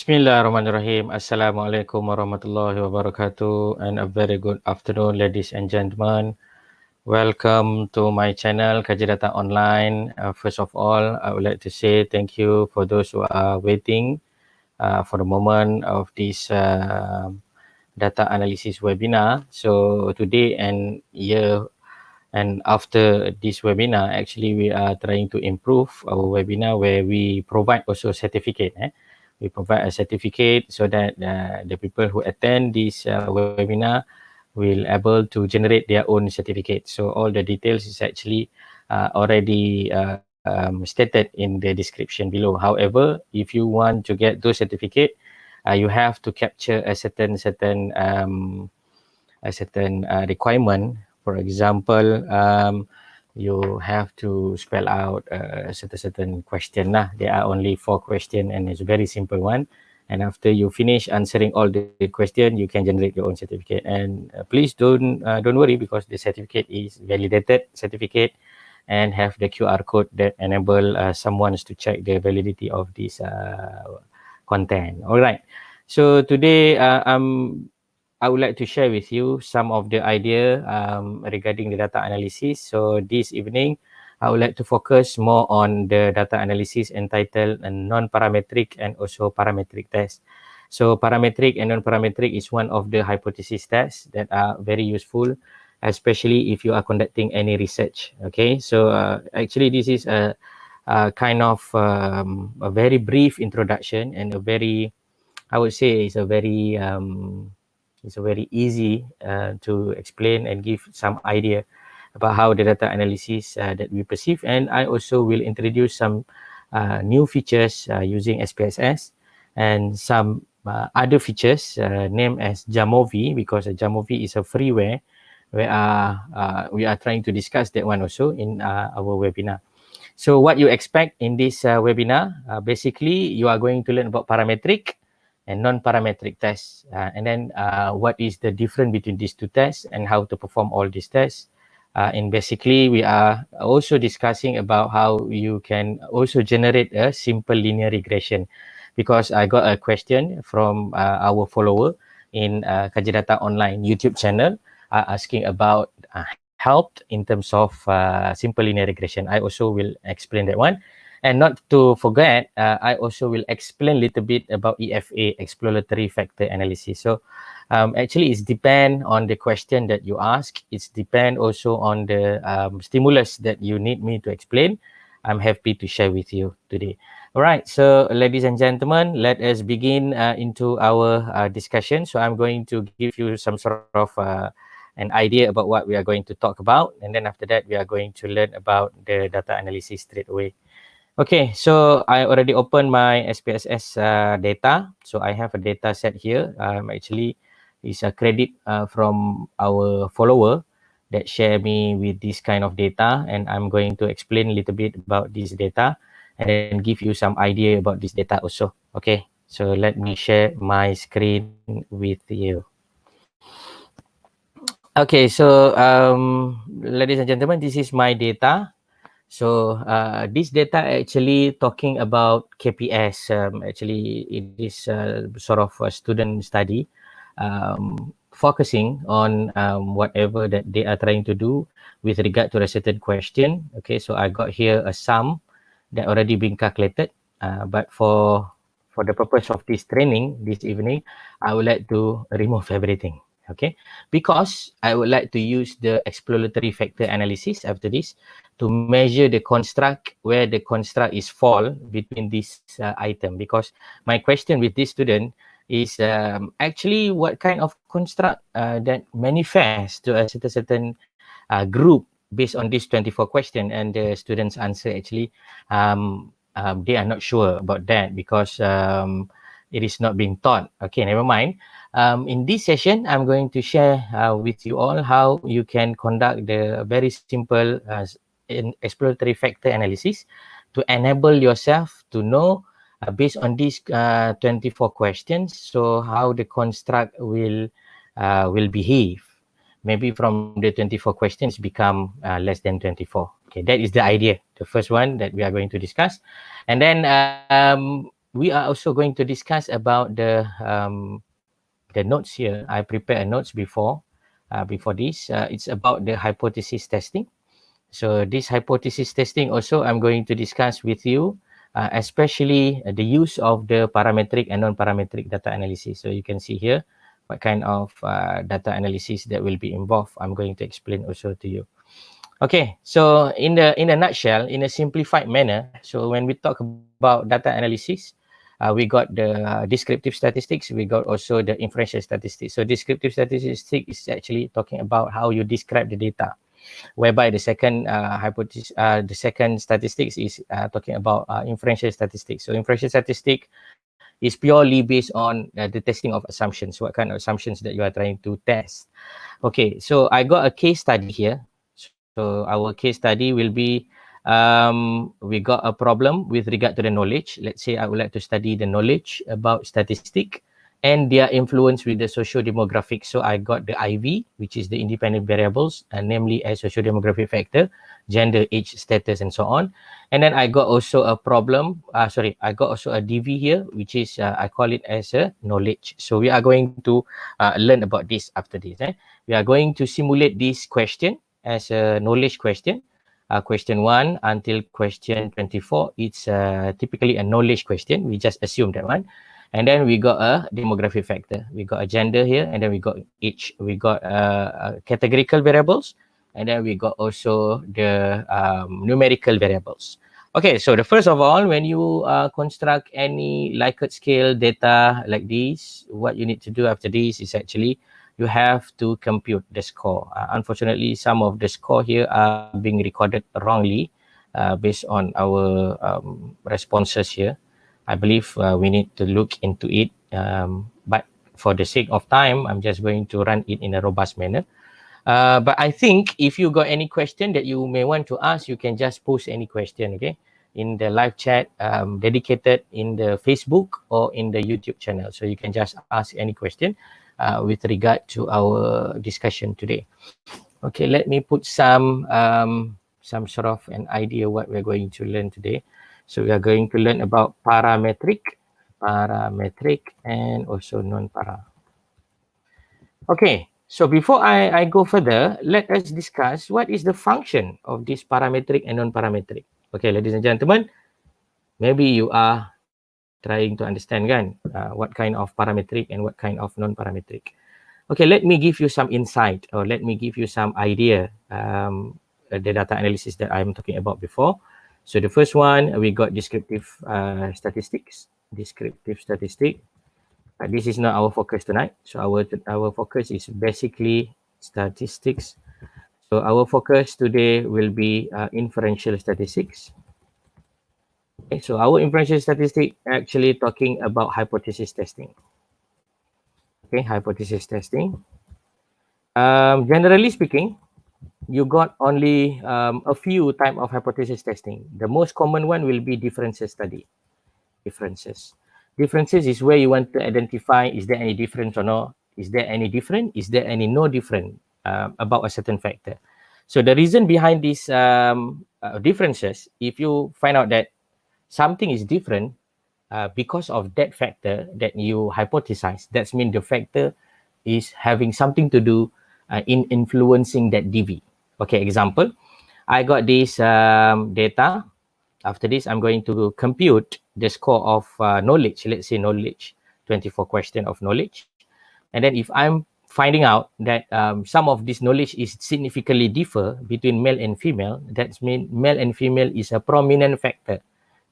Bismillahirrahmanirrahim. Assalamualaikum warahmatullahi wabarakatuh, and a very good afternoon, ladies and gentlemen. Welcome to my channel, Kajidataonline. First of all, I would like to say thank you for those who are waiting for the moment of this data analysis webinar. So today and after this webinar, actually we are trying to improve our webinar where we provide also certificate. We provide a certificate so that the people who attend this webinar will able to generate their own certificate. So all the details is actually already stated in the description below. However, if you want to get those certificate, you have to capture a certain requirement. For example, you have to spell out a certain question lah. There are only 4 questions and it's a very simple one. And after you finish answering all the question, you can generate your own certificate. And please don't worry, because the certificate is validated certificate and have the QR code that enable someone to check the validity of this content. All right. So today I would like to share with you some of the idea regarding the data analysis. So this evening, I would like to focus more on the data analysis entitled non-parametric and also parametric tests. So parametric and non-parametric is one of the hypothesis tests that are very useful, especially if you are conducting any research. Okay, so actually this is a kind of a very brief introduction and a very, I would say, it's a very easy to explain and give some idea about how the data analysis that we perceive. And I also will introduce some new features using SPSS and some other features named as Jamovi, because Jamovi is a freeware where we are trying to discuss that one also in our webinar. So what you expect in this webinar, basically you are going to learn about parametric and non-parametric tests, and then what is the difference between these two tests and how to perform all these tests. And basically we are also discussing about how you can also generate a simple linear regression, because I got a question from our follower in Kajidataonline YouTube channel asking about help in terms of simple linear regression. I also will explain that one. And not to forget, I also will explain a little bit about EFA, exploratory factor analysis. So actually it's depend on the question that you ask. It's depend also on the stimulus that you need me to explain. I'm happy to share with you today. All right, so ladies and gentlemen, let us begin into our discussion. So I'm going to give you some sort of an idea about what we are going to talk about. And then after that, we are going to learn about the data analysis straight away. Okay, so I already opened my SPSS data. So I have a data set here. Actually, it's a credit from our follower that share me with this kind of data. And I'm going to explain a little bit about this data and then give you some idea about this data also. Okay, so let me share my screen with you. Okay, so ladies and gentlemen, this is my data. So this data actually talking about KPS. Actually, it is sort of a student study focusing on whatever that they are trying to do with regard to a certain question. Okay, so I got here a sum that already been calculated. But for the purpose of this training this evening, I would like to remove everything. Okay, because I would like to use the exploratory factor analysis after this to measure the construct, where the construct is fall between this item. Because my question with this student is actually what kind of construct that manifests to a certain group based on this 24 question, and the students answer actually they are not sure about that because it is not being taught. Okay, never mind. In this session, I'm going to share with you all how you can conduct the very simple exploratory factor analysis to enable yourself to know based on these 24 questions, so how the construct will behave. Maybe from the 24 questions become less than 24. Okay, that is the idea. The first one that we are going to discuss. And then we are also going to discuss about the notes here. I prepared a notes before this. It's about the hypothesis testing. So this hypothesis testing also I'm going to discuss with you, especially the use of the parametric and non-parametric data analysis. So you can see here what kind of data analysis that will be involved. I'm going to explain also to you. Okay, so in a nutshell, in a simplified manner, so when we talk about data analysis, we got the descriptive statistics, we got also the inferential statistics. So descriptive statistics is actually talking about how you describe the data, whereby the second hypothesis, the second statistics is talking about inferential statistics. So inferential statistic is purely based on the testing of assumptions, what kind of assumptions that you are trying to test. Okay, so I got a case study here. So our case study will be, we got a problem with regard to the knowledge. Let's say I would like to study the knowledge about statistic and their influence with the socio-demographic. So I got the IV, which is the independent variables, namely a socio-demographic factor, gender, age, status, and so on. And then I got also a problem, I got also a DV here, which is, I call it as a knowledge. So we are going to learn about this after this. We are going to simulate this question as a knowledge question. Question 1 until question 24, it's typically a knowledge question. We just assume that one. And then we got a demographic factor. We got a gender here, and then we got age. We got categorical variables, and then we got also the numerical variables. Okay, so the first of all, when you construct any Likert scale data like this, what you need to do after this is actually you have to compute the score. Unfortunately, some of the score here are being recorded wrongly based on our responses here. I believe we need to look into it, but for the sake of time, I'm just going to run it in a robust manner. But I think if you got any question that you may want to ask, you can just post any question, okay, in the live chat dedicated in the Facebook or in the YouTube channel. So you can just ask any question with regard to our discussion today. Okay, let me put some sort of an idea what we're going to learn today. So we are going to learn about parametric, and also non-para. Okay, so before I go further, let us discuss what is the function of this parametric and non-parametric. Okay, ladies and gentlemen, maybe you are trying to understand kan, what kind of parametric and what kind of non-parametric. Okay, let me give you some insight, or let me give you some idea, the data analysis that I'm talking about before. So the first one, we got descriptive statistics. Descriptive statistic. This is not our focus tonight. So our focus is basically statistics. So our focus today will be inferential statistics. Okay, so our inferential statistic actually talking about hypothesis testing. Okay, hypothesis testing. Generally speaking, you got only a few type of hypothesis testing. The most common one will be differences study. Differences. Differences is where you want to identify, is there any difference or not? Is there any different? Is there any no different about a certain factor? So the reason behind these differences, if you find out that something is different because of that factor that you hypothesize, that means the factor is having something to do in influencing that DV. Okay, example, I got this data. After this, I'm going to compute the score of knowledge. Let's say knowledge, 24 question of knowledge. And then if I'm finding out that some of this knowledge is significantly differ between male and female, that means male and female is a prominent factor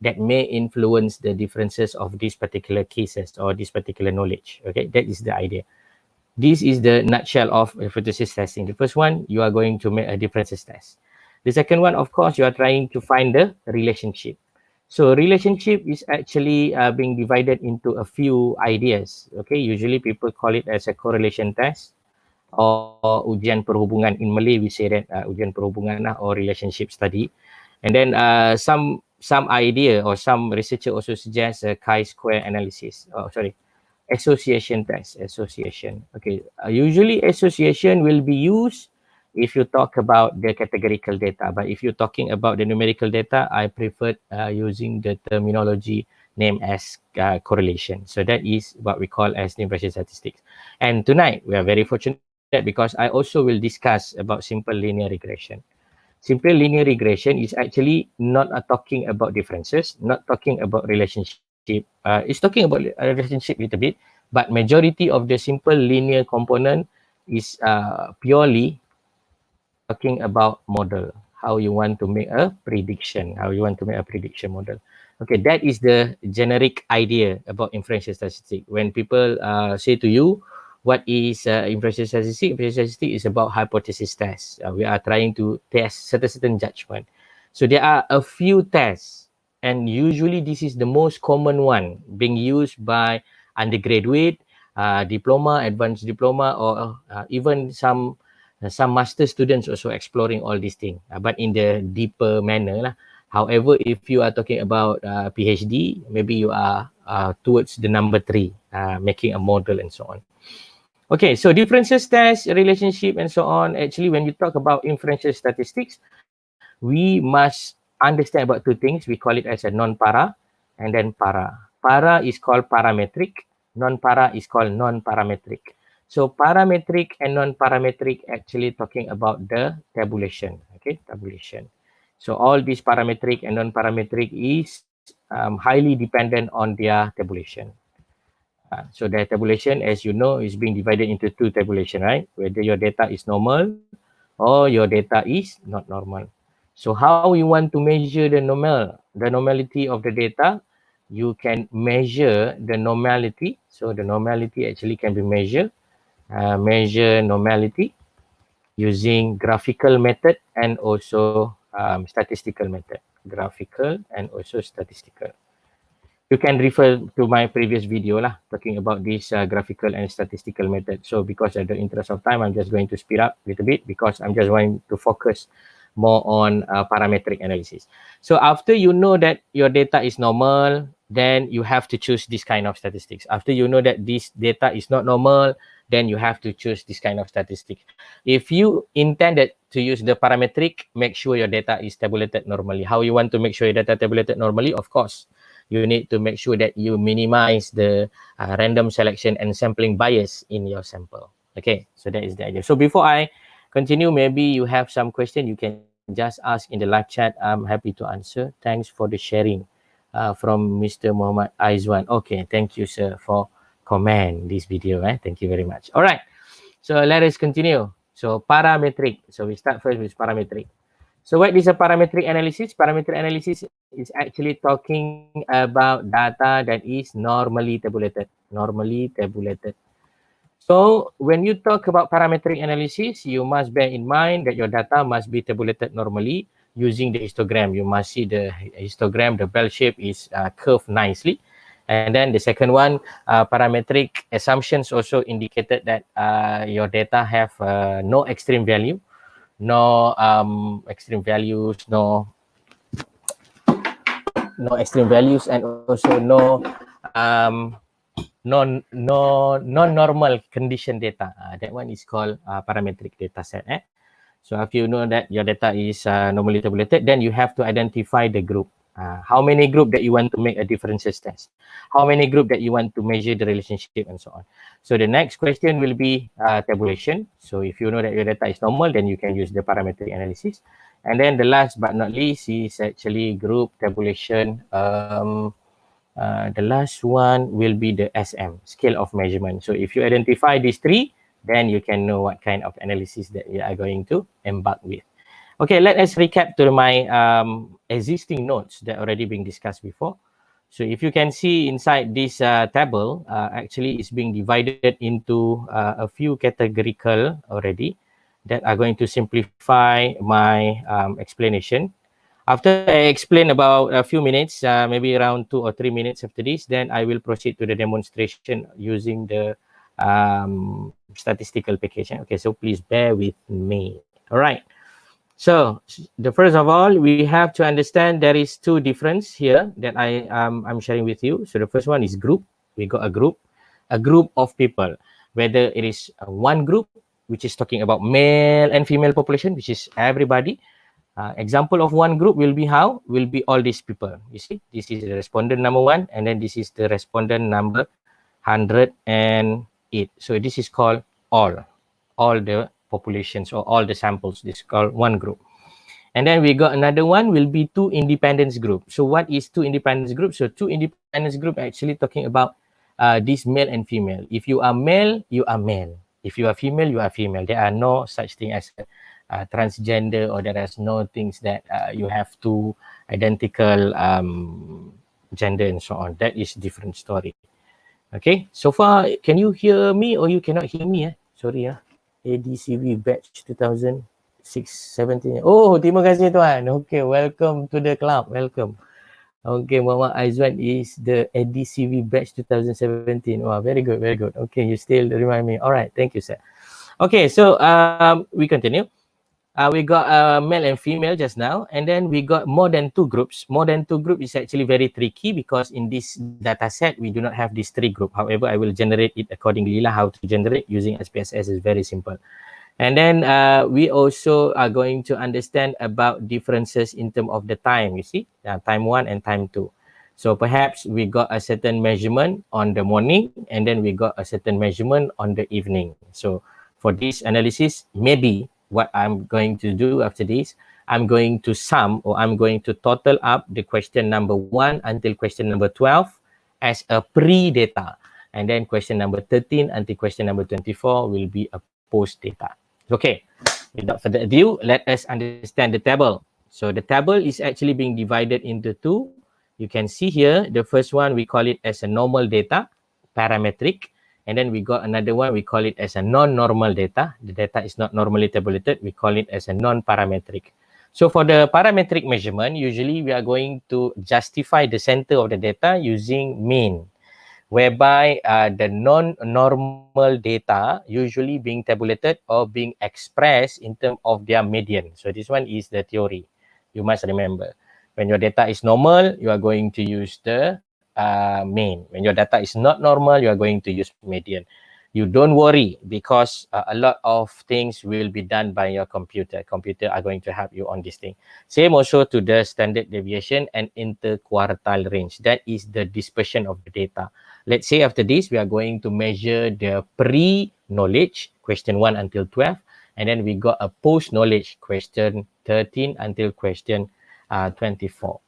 that may influence the differences of these particular cases or this particular knowledge. Okay, that is the idea. This is the nutshell of hypothesis testing. The first one, you are going to make a differences test. The second one, of course, you are trying to find the relationship. So relationship is actually being divided into a few ideas. Okay, usually people call it as a correlation test or ujian perhubungan. In Malay, we say that ujian perhubungan or relationship study. And then some idea or some researcher also suggests a chi-square analysis. Association test. Association. Okay, usually association will be used if you talk about the categorical data, but if you're talking about the numerical data, I prefer using the terminology named as correlation. So that is what we call as the impression statistics. And tonight we are very fortunate because I also will discuss about simple linear regression. Simple linear regression is actually not talking about differences, not talking about relationship. It's talking about a relationship a little bit, but majority of the simple linear component is purely talking about model, how you want to make a prediction, model. Okay, that is the generic idea about inferential statistics. When people say to you, what is inferential statistics? Inferential statistics is about hypothesis tests. We are trying to test certain judgment. So there are a few tests, and usually this is the most common one being used by undergraduate, diploma, advanced diploma, or even some master students also exploring all these things, but in the deeper manner lah. However, if you are talking about PhD, maybe you are towards the number 3, making a model and so on. Okay, so differences test, relationship and so on. Actually, when you talk about inferential statistics, we must understand about two things. We call it as a non-para and then para. Para is called parametric, non-para is called non-parametric. So parametric and non-parametric actually talking about the tabulation, okay, tabulation. So all these parametric and non-parametric is highly dependent on their tabulation. So their tabulation, as you know, is being divided into two tabulation, right? Whether your data is normal or your data is not normal. So how you want to measure the normality of the data? You can measure the normality. So the normality actually can be measured. Measure normality using graphical method and also statistical method. Graphical and also statistical. You can refer to my previous video lah, talking about this graphical and statistical method. So because at the interest of time, I'm just going to speed up a little bit because I'm just going to focus more on parametric analysis. So after you know that your data is normal, then you have to choose this kind of statistics. After you know that this data is not normal, then you have to choose this kind of statistics. If you intended to use the parametric, make sure your data is tabulated normally. How you want to make sure your data tabulated normally? Of course, you need to make sure that you minimize the random selection and sampling bias in your sample. Okay, so that is the idea. So before I continue, maybe you have some question, you can just ask in the live chat. I'm happy to answer. Thanks for the sharing from Mr. Muhammad Aizwan. Okay, thank you, sir, for comment this video. Thank you very much. All right, so let us continue. So parametric. So we start first with parametric. So what is a parametric analysis? Parametric analysis is actually talking about data that is normally tabulated. Normally tabulated. So when you talk about parametric analysis, you must bear in mind that your data must be tabulated normally using the histogram. You must see the histogram, the bell shape is curved nicely. And then the second one, parametric assumptions also indicated that your data have no extreme value, no extreme values, no extreme values, and also no non-normal condition data. That one is called parametric data set. So if you know that your data is normally tabulated, then you have to identify the group. How many group that you want to make a differences test? How many group that you want to measure the relationship and so on? So the next question will be tabulation. So if you know that your data is normal, then you can use the parametric analysis. And then the last but not least is actually group tabulation. The last one will be the SM, scale of measurement. So if you identify these three, then you can know what kind of analysis that you are going to embark with. Okay, let us recap to my existing notes that already been discussed before. So if you can see inside this table, actually it's being divided into a few categorical already that are going to simplify my explanation. After I explain about a few minutes, maybe around 2 or 3 minutes after this, then I will proceed to the demonstration using the statistical package. Okay, so please bear with me. All right. So the first of all, we have to understand there is two difference here that I'm sharing with you. So the first one is group. We got a group of people, whether it is one group, which is talking about male and female population, which is everybody, Example of one group will be how? Will be all these people. You see, this is the respondent number 1, and then this is the respondent number 108. So this is called all the populations or all the samples. This is called one group. And then we got another one will be two independence group. So what is two independence group? So two independence group actually talking about this male and female. If you are male, you are male. If you are female, you are female. There are no such thing as transgender, or there is no things that you have two identical gender and so on. That is different story. Okay, so far, can you hear me or you cannot hear me? Sorry. ADCV batch 2017. Oh, terima kasih tuan. Okay, welcome to the club. Welcome. Okay, Muhammad Aizwan is the ADCV batch 2017. Wow, very good, very good. Okay, you still remind me. All right, thank you, sir. Okay, so we continue. We got male and female just now, and then we got more than two groups. More than two group is actually very tricky because in this data set, we do not have these three group. However, I will generate it accordingly. How to generate using SPSS is very simple. And then we also are going to understand about differences in terms of the time, you see, time 1 and time 2. So perhaps we got a certain measurement on the morning, and then we got a certain measurement on the evening. So for this analysis, maybe what I'm going to do after this, I'm going to sum, or I'm going to total up the question number 1 until question number 12 as a pre-data. And then question number 13 until question number 24 will be a post-data. Okay, without further ado, let us understand the table. So the table is actually being divided into two. You can see here, the first one, we call it as a normal data, parametric. And then we got another one, we call it as a non-normal data. The data is not normally tabulated. We call it as a non-parametric. So for the parametric measurement, usually we are going to justify the center of the data using mean, whereby the non-normal data usually being tabulated or being expressed in terms of their median. So this one is the theory. You must remember. When your data is normal, you are going to use the mean. When your data is not normal, you are going to use median. You don't worry because a lot of things will be done by your computer. Computer are going to help you on this thing. Same also to the standard deviation and interquartile range. That is the dispersion of the data. Let's say after this, we are going to measure the pre-knowledge, question 1 until 12. And then we got a post-knowledge, question 13 until question 24.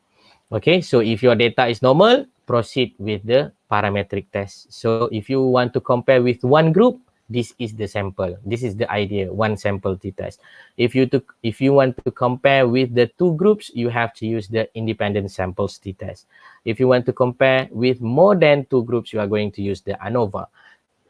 Okay, so if your data is normal, proceed with the parametric test. So if you want to compare with one group, this is the sample. This is the idea, one sample t-test. If you want to compare with the two groups, you have to use the independent samples t-test. If you want to compare with more than two groups, you are going to use the ANOVA.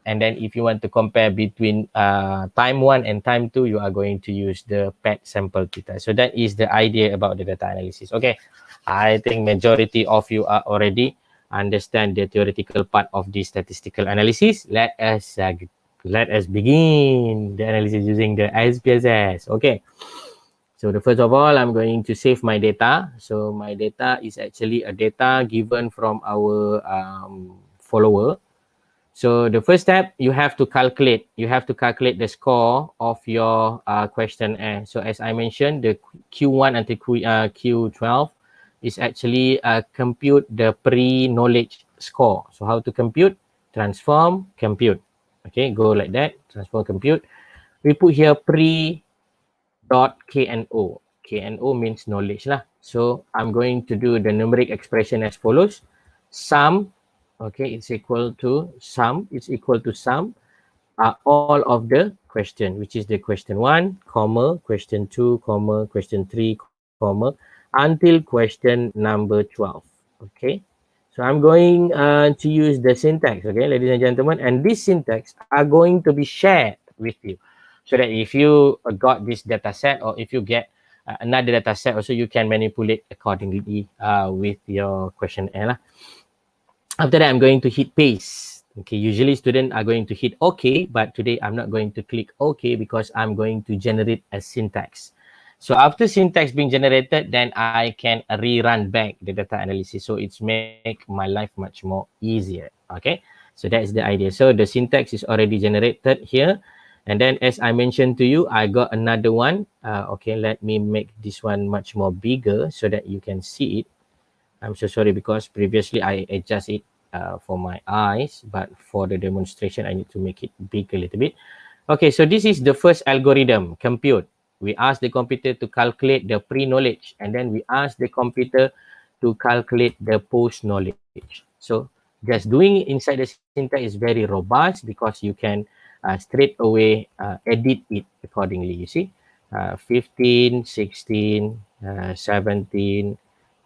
And then if you want to compare between time 1 and time 2, you are going to use the PET sample t-test. So that is the idea about the data analysis. Okay, I think majority of you are already understand the theoretical part of the statistical analysis. Let us begin the analysis using the SPSS. Okay, so the first of all, I'm going to save my data. So my data is actually a data given from our follower. So the first step, you have to calculate. You have to calculate the score of your questionnaire. So as I mentioned, the Q1 until Q12 is actually compute the pre-knowledge score. So how to compute? Transform, compute. Okay, go like that. Transform, compute. We put here pre.KNO. KNO means knowledge lah. So I'm going to do the numeric expression as follows. Sum, okay, it's equal to sum. It's equal to sum all of the question, which is the question 1, comma, question 2, comma, question 3, comma, until question number 12. Okay, so I'm going to use the syntax, okay, ladies and gentlemen, and this syntax are going to be shared with you, so that if you got this data set, or if you get another data set also, you can manipulate accordingly with your questionnaire. After that, I'm going to hit paste. Okay, usually students are going to hit OK, but today I'm not going to click OK because I'm going to generate a syntax. So after syntax being generated, then I can rerun back the data analysis. So it's make my life much more easier. Okay, so that's the idea. So the syntax is already generated here. And then as I mentioned to you, I got another one. Okay, let me make this one much more bigger so that you can see it. I'm so sorry because previously I adjust it for my eyes, but for the demonstration, I need to make it big a little bit. Okay, so this is the first algorithm, compute. We ask the computer to calculate the pre-knowledge, and then we ask the computer to calculate the post-knowledge. So just doing it inside the syntax is very robust because you can straight away edit it accordingly, you see. 15, 16, 17,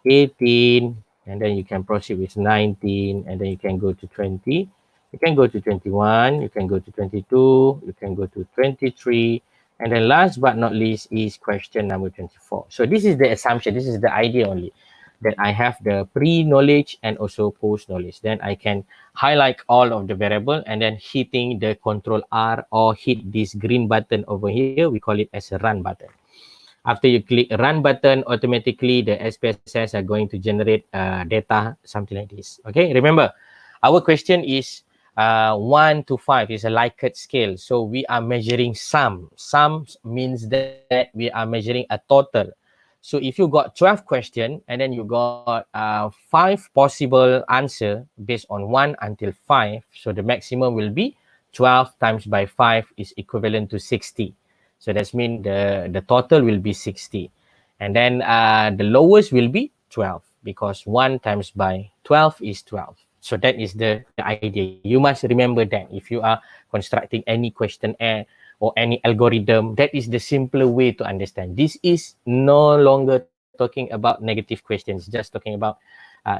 18, and then you can proceed with 19, and then you can go to 20. You can go to 21, you can go to 22, you can go to 23, and then last but not least is question number 24. So this is the assumption, this is the idea only, that I have the pre-knowledge and also post-knowledge. Then I can highlight all of the variable and then hitting the Control R or hit this green button over here, we call it as a run button. After you click run button, automatically the SPSS are going to generate data, something like this. Okay, remember, our question is 1 to 5 is a Likert scale. So we are measuring sum. Sum means that we are measuring a total. So if you got 12 question and then you got 5 possible answer based on 1 until 5, so the maximum will be 12 times by 5 is equivalent to 60. So that's mean the total will be 60. And then the lowest will be 12 because 1 times by 12 is 12. So that is the idea. You must remember that if you are constructing any questionnaire or any algorithm, that is the simpler way to understand. This is no longer talking about negative questions, just talking about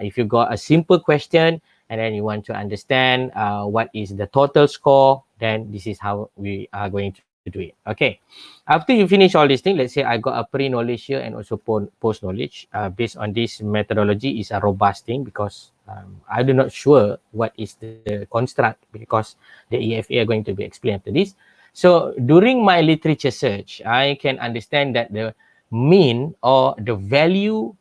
if you got a simple question and then you want to understand what is the total score, then this is how we are going to do it. Okay. After you finish all these things, let's say I got a pre-knowledge here and also post-knowledge. Based on this methodology is a robust thing because I do not sure what is the construct because the EFA are going to be explained after this. So during my literature search, I can understand that the mean or the value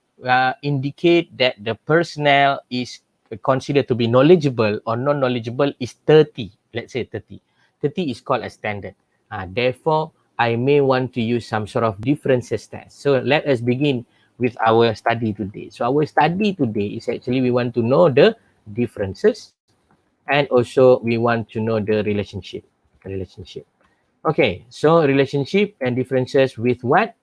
indicate that the personnel is considered to be knowledgeable or non-knowledgeable is 30. Let's say 30. 30 is called a standard. Therefore, I may want to use some sort of differences test. So let us begin with our study today. So our study today is actually we want to know the differences and also we want to know the relationship. Okay, so relationship and differences with what?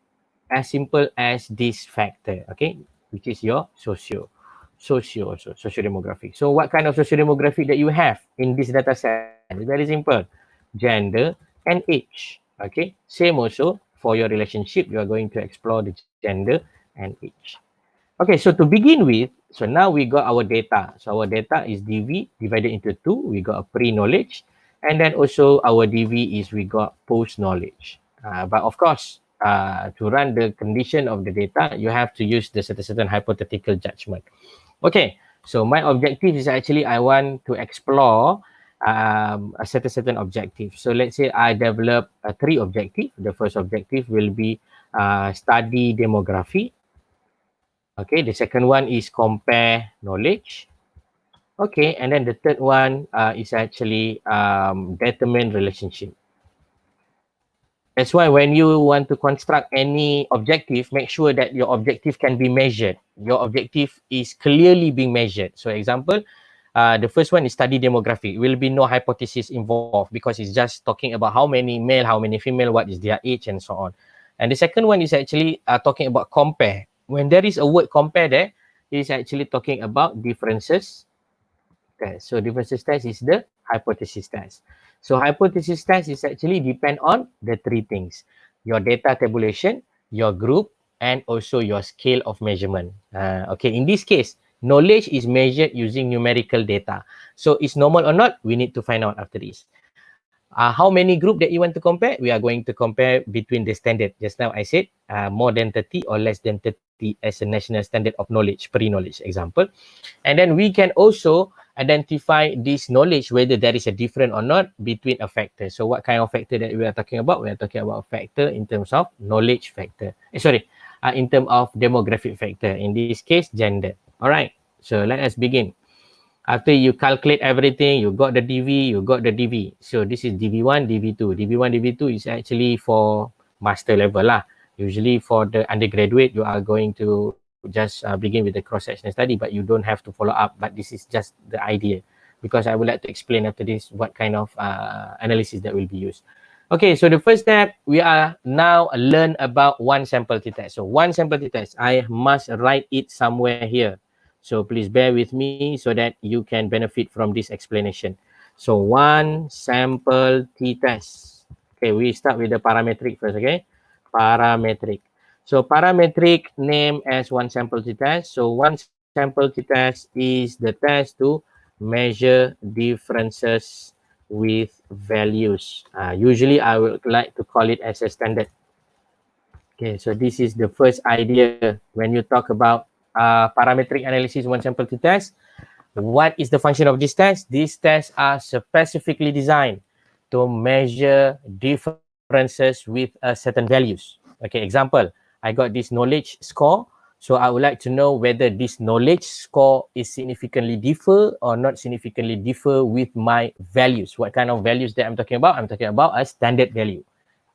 As simple as this factor, okay, which is your socio-demographic. So what kind of socio-demographic that you have in this data set? It's very simple. Gender and age. Okay, same also for your relationship. You are going to explore the gender and age. Okay, so to begin with, so now we got our data. So our data is DV divided into 2. We got a pre-knowledge. And then also our DV is we got post-knowledge. But of course, to run the condition of the data, you have to use the certain hypothetical judgment. Okay, so my objective is actually I want to explore a certain objective. So let's say I develop 3 objectives. The first objective will be study demography. Okay, the second one is compare knowledge. Okay, and then the third one is actually determine relationship. That's why when you want to construct any objective, make sure that your objective can be measured. Your objective is clearly being measured. So example, the first one is study demography. Will be no hypothesis involved because it's just talking about how many male, how many female, what is their age and so on. And the second one is actually talking about compare. When there is a word compare there, it is actually talking about differences test. So differences test is the hypothesis test. So hypothesis test is actually depend on the 3 things. Your data tabulation, your group, and also your scale of measurement. Okay, in this case, knowledge is measured using numerical data. So it's normal or not, we need to find out after this. How many group that you want to compare? We are going to compare between the standard. Just now I said more than 30 or less than 30 as a national standard of knowledge, pre-knowledge example. And then we can also identify this knowledge, whether there is a difference or not between a factor. So what kind of factor that we are talking about? We are talking about a factor in terms of knowledge factor. In terms of demographic factor. In this case, gender. All right. So let us begin. After you calculate everything, you got the DV, you got the DV. So this is DV1, DV2. DV1, DV2 is actually for master level lah. Usually for the undergraduate, you are going to just begin with the cross-sectional study, but you don't have to follow up. But this is just the idea, because I would like to explain after this what kind of analysis that will be used. Okay, so the first step, we are now learn about one sample t-test. So one sample t-test, I must write it somewhere here. So please bear with me so that you can benefit from this explanation. So one sample t-test. Okay, we start with the parametric first, okay? Parametric. So parametric name as one sample t-test. So one sample t-test is the test to measure differences with values. Usually I would like to call it as a standard. Okay, so this is the first idea when you talk about parametric analysis, one sample t-test. What is the function of this test? These tests are specifically designed to measure differences with certain values. Okay, example, I got this knowledge score. So I would like to know whether this knowledge score is significantly differ or not significantly differ with my values. What kind of values that I'm talking about? I'm talking about a standard value.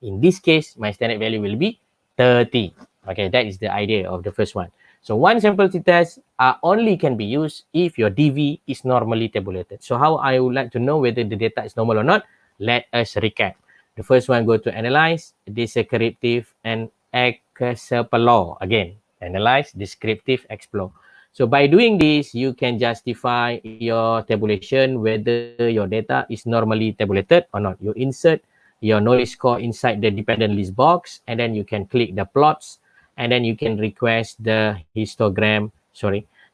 In this case, my standard value will be 30. Okay, that is the idea of the first one. So one sample t-test only can be used if your DV is normally tabulated. So how I would like to know whether the data is normal or not? Let us recap. The first one, go to analyze, descriptive, and explore. Again, analyze, descriptive, explore. So by doing this, you can justify your tabulation whether your data is normally tabulated or not. You insert your knowledge score inside the dependent list box, and then you can click the plots, and then you can request the histogram.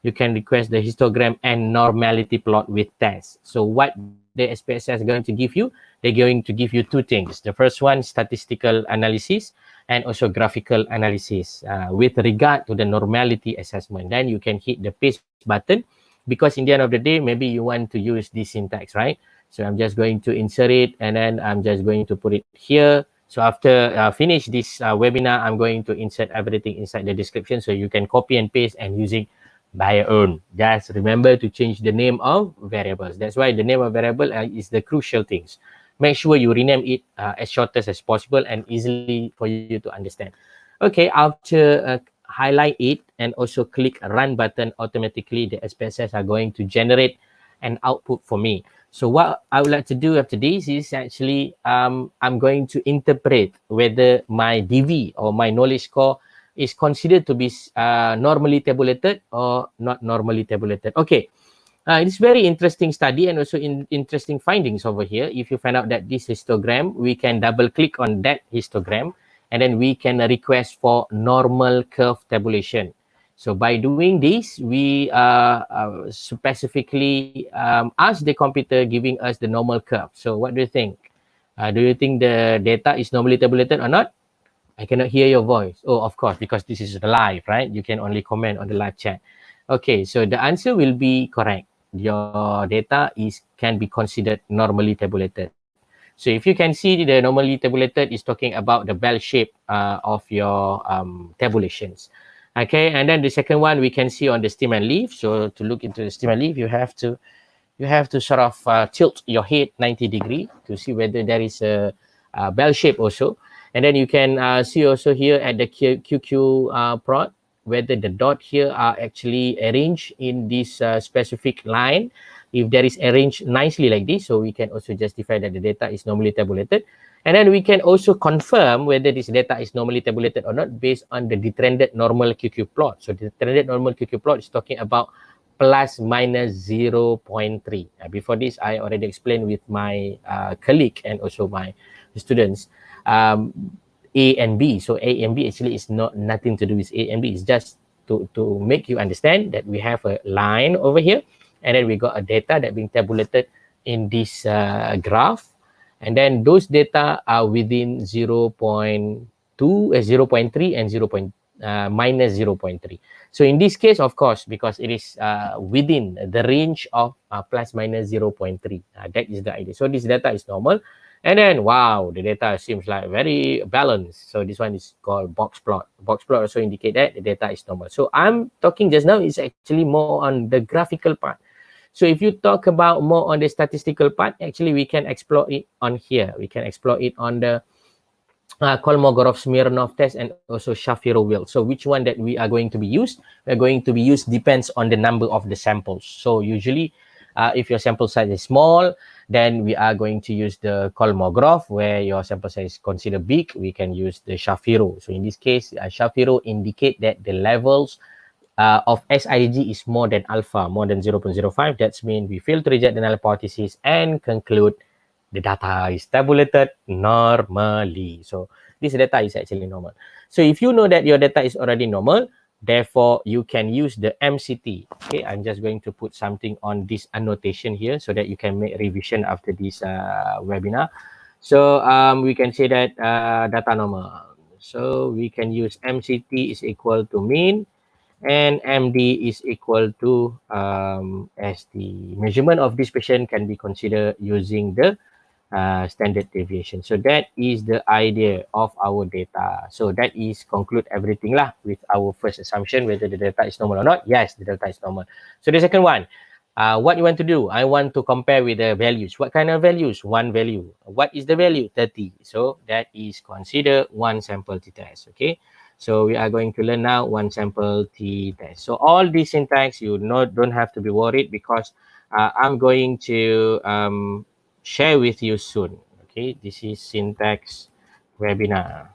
You can request the histogram and normality plot with test. So what the SPSS is going to give you, they're going to give you two things. The first one, statistical analysis, and also graphical analysis with regard to the normality assessment. Then you can hit the paste button, because in the end of the day, maybe you want to use this syntax, right? So I'm just going to insert it, and then I'm just going to put it here. So after finish this webinar, I'm going to insert everything inside the description, so you can copy and paste and using by your own. Just remember to change the name of variables. That's why the name of variable is the crucial things. Make sure you rename it as shortest as possible and easily for you to understand. Okay, after highlight it and also click run button, automatically the SPSS are going to generate an output for me. So what I would like to do after this is actually I'm going to interpret whether my DV or my knowledge score is considered to be normally tabulated or not normally tabulated. Okay, it's very interesting study and also interesting findings over here. If you find out that this histogram, we can double click on that histogram, and then we can request for normal curve tabulation. So by doing this, we specifically ask the computer giving us the normal curve. So what do you think? Do you think the data is normally tabulated or not? I cannot hear your voice. Oh, of course, because this is live, right? You can only comment on the live chat. Okay, so the answer will be correct. Your data can be considered normally tabulated. So if you can see, the normally tabulated is talking about the bell shape of your tabulations. Okay, and then the second one we can see on the stem and leaf. So to look into the stem and leaf, you have to sort of tilt your head 90 degree to see whether there is a bell shape also. And then you can see also here at the QQ plot whether the dot here are actually arranged in this specific line. If there is arranged nicely like this, so we can also justify that the data is normally tabulated. And then we can also confirm whether this data is normally tabulated or not based on the detrended normal QQ plot. So the detrended normal QQ plot is talking about plus minus 0.3. Before this, I already explained with my colleague and also my students. A and B. So A and B actually is nothing to do with A and B. It's just to make you understand that we have a line over here, and then we got a data that being tabulated in this graph, and then those data are within 0.3 and minus 0.3. So in this case, of course, because it is within the range of plus minus 0.3. That is the idea. So this data is normal. And then, wow, the data seems like very balanced. So this one is called box plot. Box plot also indicate that the data is normal. So I'm talking just now is actually more on the graphical part. So if you talk about more on the statistical part, actually we can explore it on here. We can explore it on the Kolmogorov-Smirnov test and also Shapiro wheel. So which one that we are going to be used? We're going to be used depends on the number of the samples. So usually if your sample size is small, then we are going to use the Kolmogorov. Where your sample size is considered big, we can use the Shapiro. So in this case, Shapiro indicate that the levels of SIG is more than alpha, more than 0.05. That means we fail to reject the null hypothesis and conclude the data is tabulated normally. So this data is actually normal. So if you know that your data is already normal, therefore you can use the MCT. Okay, I'm just going to put something on this annotation here so that you can make revision after this webinar. So we can say that data normal. So we can use MCT is equal to mean, and MD is equal to ST. Measurement of this patient can be considered using the standard deviation. So that is the idea of our data. So that is conclude everything lah with our first assumption, whether the data is normal or not. Yes, the data is normal. So the second one, what you want to do? I want to compare with the values. What kind of values? One value. What is the value? 30. So that is considered one sample t-test. Okay. So we are going to learn now one sample t-test. So all these syntax, you don't have to be worried because I'm going to share with you soon. Okay, this is syntax webinar.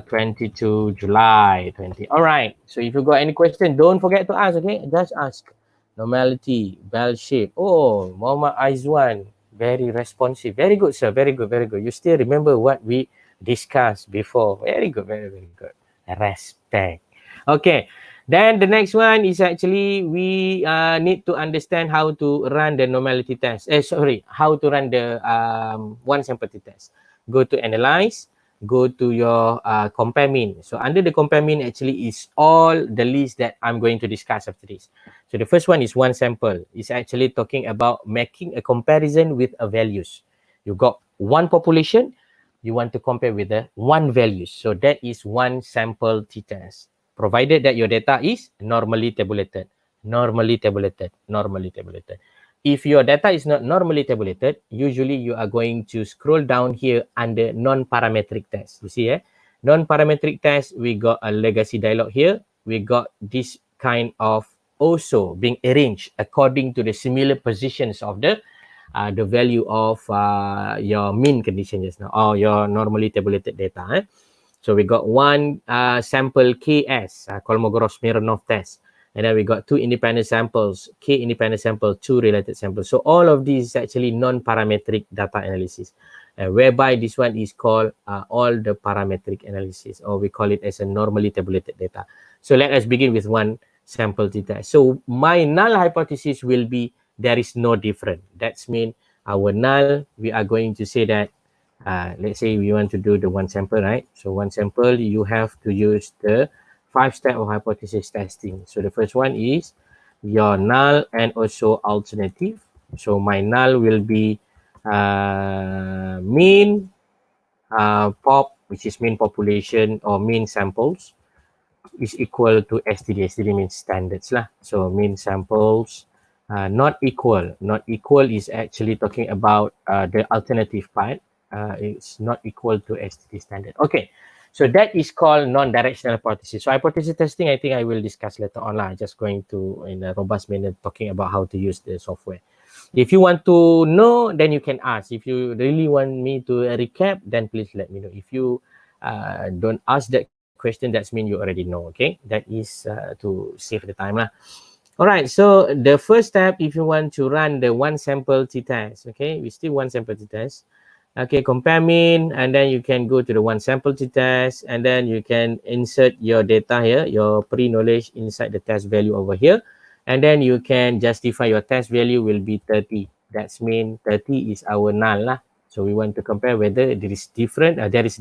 22 July 20. All right. So if you got any question, don't forget to ask. Okay, just ask. Normality, bell shape. Oh, Muhammad Aizwan, very responsive. Very good, sir. Very good. Very good. You still remember what we discussed before. Very good. Very, very good. Respect. Okay. Then the next one is actually we need to understand how to run the normality test. How to run the one sample test. Go to analyze. Go to your compare mean. So under the compare mean actually is all the list that I'm going to discuss after this. So the first one is one sample. It's actually talking about making a comparison with a values. You got one population, you want to compare with the one values. So that is one sample t-test. Provided that your data is normally tabulated. Normally tabulated. Normally tabulated. If your data is not normally tabulated, usually you are going to scroll down here under non-parametric test. You see, non-parametric test, we got a legacy dialog here. We got this kind of also being arranged according to the similar positions of the value of your mean condition just now, or your normally tabulated data. So we got one sample KS, Kolmogorov-Smirnov test. And then we got two independent samples, K independent sample, two related samples. So all of these is actually non-parametric data analysis, whereby this one is called all the parametric analysis, or we call it as a normally tabulated data. So let us begin with one sample t-test. So my null hypothesis will be there is no difference. That's mean our null, we are going to say that, let's say we want to do the one sample, right? So one sample, you have to use the 5-step of hypothesis testing. So the first one is your null and also alternative. So my null will be mean pop, which is mean population or mean samples, is equal to STD. STD means standards lah. So mean samples not equal. Not equal is actually talking about the alternative part. It's not equal to STD standard. Okay. So that is called non-directional hypothesis. So hypothesis testing, I think I will discuss later on lah. Just going to, in a robust manner, talking about how to use the software. If you want to know, then you can ask. If you really want me to recap, then please let me know. If you don't ask that question, that means you already know, okay? That is to save the time lah. All right, so the first step, if you want to run the one sample t-test, okay? We still one sample t-test. Okay, compare mean, and then you can go to the one sample t-test, and then you can insert your data here, your pre-knowledge inside the test value over here, and then you can justify your test value will be 30. That's mean 30 is our null lah. So we want to compare whether there is different or there is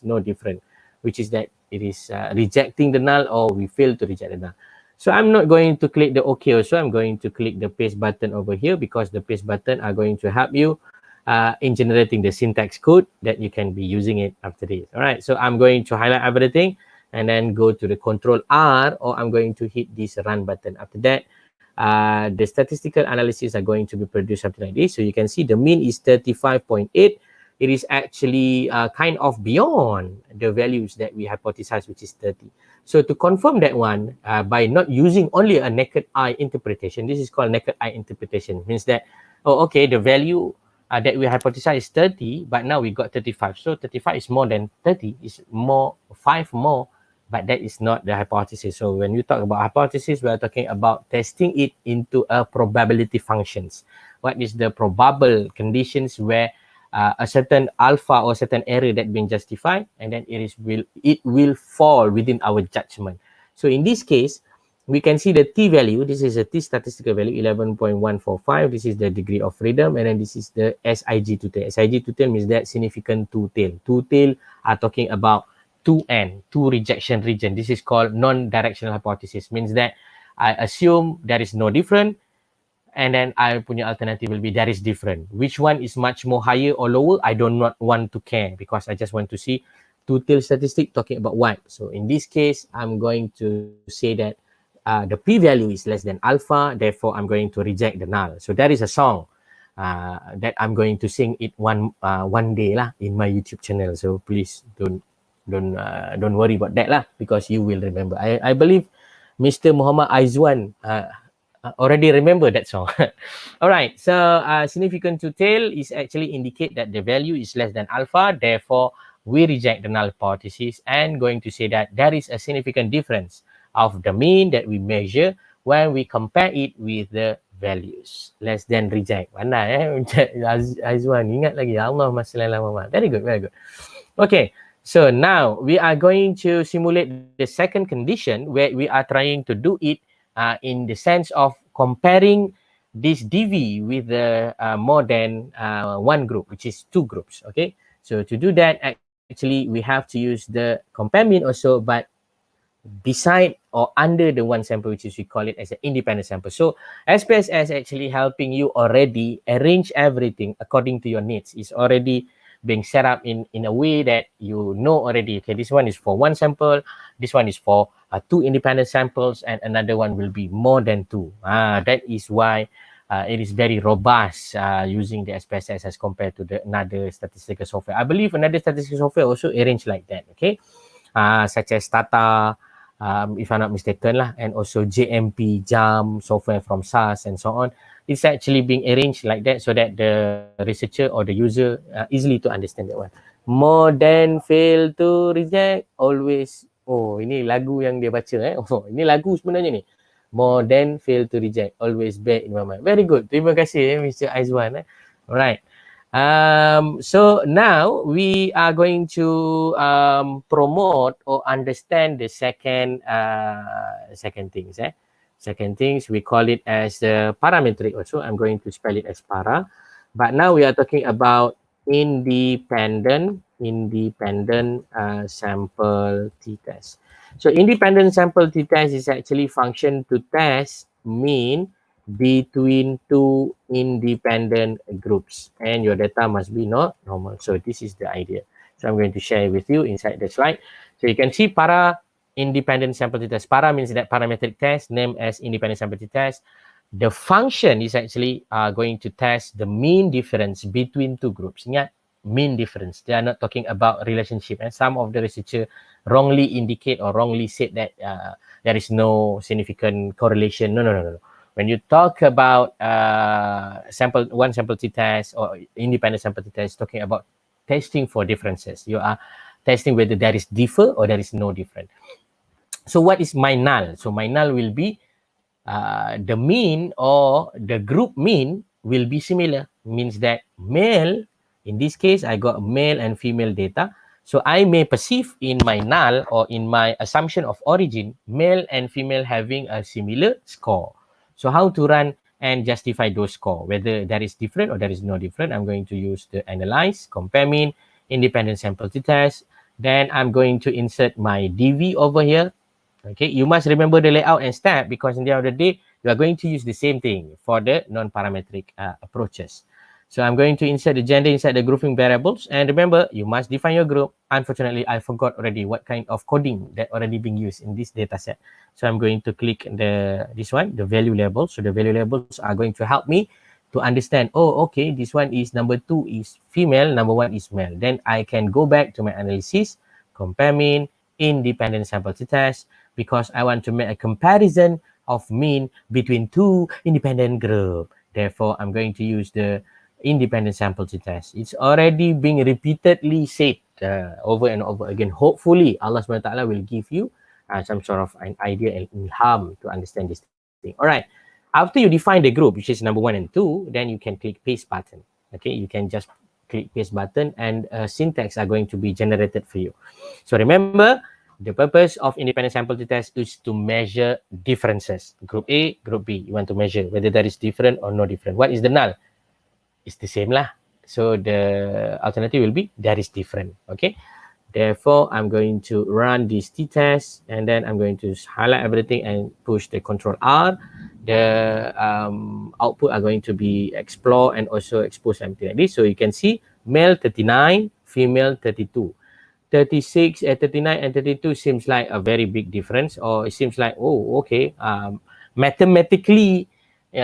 no different, which is that it is rejecting the null or we fail to reject the null. So I'm not going to click the OK also. I'm going to click the paste button over here because the paste button are going to help you in generating the syntax code that you can be using it after this. All right, so I'm going to highlight everything and then go to the Control R, or I'm going to hit this run button. After that, the statistical analysis are going to be produced something like this. So you can see the mean is 35.8. It is actually kind of beyond the values that we hypothesized, which is 30. So to confirm that one, by not using only a naked eye interpretation, this is called naked eye interpretation, means that, oh, okay, the value that we hypothesized is 30, but now we got 35. So 35 is more than 30, is more, 5 more, but that is not the hypothesis. So when you talk about hypothesis, we are talking about testing it into a probability functions. What is the probable conditions where a certain alpha or certain error that being justified, and then it will fall within our judgment. So in this case, we can see the t value. This is a t statistical value 11.145. This is the degree of freedom, and then this is the SIG to tail. SIG to tail means that significant two tail. Two tail are talking about two N, two rejection region. This is called non-directional hypothesis. Means that I assume there is no different, and then I punya alternative will be there is different. Which one is much more higher or lower? I do not want to care, because I just want to see two-tail statistic talking about what. So in this case, I'm going to say that the p-value is less than alpha, therefore I'm going to reject the null. So that is a song that I'm going to sing it one day lah in my YouTube channel. So please don't worry about that lah, because you will remember. I believe Mr. Muhammad Aizwan already remember that song. All right, so significant to tail is actually indicate that the value is less than alpha, therefore we reject the null hypothesis and going to say that there is a significant difference of the mean that we measure when we compare it with the values. Less than reject. Pandai Azwan, ingat lagi. Allah masalah Muhammad. Very good, very good. Okay, so now we are going to simulate the second condition where we are trying to do it in the sense of comparing this DV with the more than one group, which is two groups. Okay, so to do that, actually we have to use the compare mean also, but beside or under the one sample, which is we call it as an independent sample. So SPSS actually helping you already arrange everything according to your needs. It's already being set up in a way that you know already, okay, this one is for one sample, this one is for two independent samples, and another one will be more than two. That is why it is very robust using the SPSS as compared to the another statistical software. I believe another statistical software also arranged like that, okay, such as Tata, if I'm not mistaken lah, and also JMP, JAM software from SAS and so on. It's actually being arranged like that so that the researcher or the user easily to understand that one. More than fail to reject, always. Oh, ini lagu yang dia baca Oh, ini lagu sebenarnya ni. More than fail to reject, always bear in my mind. Very good. Terima kasih Mr. Aizwan. Alright. So now we are going to promote or understand the second things. Second things, we call it as the parametric also. I'm going to spell it as para. But now we are talking about independent sample t-test. So independent sample t-test is actually function to test mean between two independent groups, and your data must be not normal. So this is the idea. So I'm going to share with you inside the slide. So you can see para independent sample t-test. Para means that parametric test, named as independent sample t-test. The function is actually going to test the mean difference between two groups. Ingat, mean difference. They are not talking about relationship. And some of the researcher wrongly indicate or wrongly said that there is no significant correlation. No. When you talk about one sample t-test or independent sample t-test, talking about testing for differences. You are testing whether there is differ or there is no different. So what is my null? So my null will be the mean or the group mean will be similar. Means that male, in this case, I got male and female data. So I may perceive in my null or in my assumption of origin, male and female having a similar score. So how to run and justify those score, whether there is different or there is no different. I'm going to use the analyze, compare mean, independent sample t-test. Then I'm going to insert my DV over here. Okay, you must remember the layout and step, because in the end of the day, you are going to use the same thing for the non-parametric approaches. So I'm going to insert the gender inside the grouping variables. And remember, you must define your group. Unfortunately, I forgot already what kind of coding that already being used in this data set. So I'm going to click this one, the value label. So the value labels are going to help me to understand, oh, okay, this one is number 2 is female, number 1 is male. Then I can go back to my analysis, compare mean, independent sample to test, because I want to make a comparison of mean between 2 independent group. Therefore, I'm going to use the independent sample to test. It's already being repeatedly said over and over again. Hopefully, Allah SWT will give you some sort of an idea and ilham to understand this thing. All right. After you define the group, which is number 1 and 2, then you can click paste button. Okay, you can just click paste button and syntax are going to be generated for you. So remember, the purpose of independent sample to test is to measure differences. Group A, group B. You want to measure whether that is different or not different. What is the null? It's the same lah. So the alternative will be that is different. Okay. Therefore, I'm going to run this t-test and then I'm going to highlight everything and push the Control R. The output are going to be explore and also expose something like this. So you can see male 39, female 32. 36, 39 and 32 seems like a very big difference, or it seems like, oh, okay, mathematically,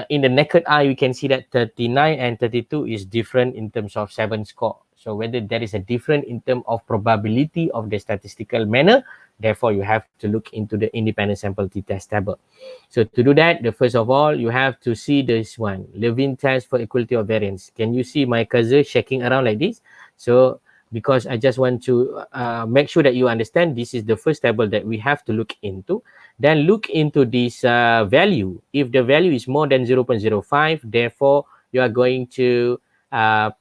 in the naked eye, we can see that 39 and 32 is different in terms of 7 score. So whether there is a difference in terms of probability of the statistical manner, therefore you have to look into the independent sample t-test table. So to do that, the first of all, you have to see this one, Levin test for equality of variance. Can you see my cursor shaking around like this? So because I just want to make sure that you understand this is the first table that we have to look into. Then look into this value. If the value is more than 0.05, therefore you are going to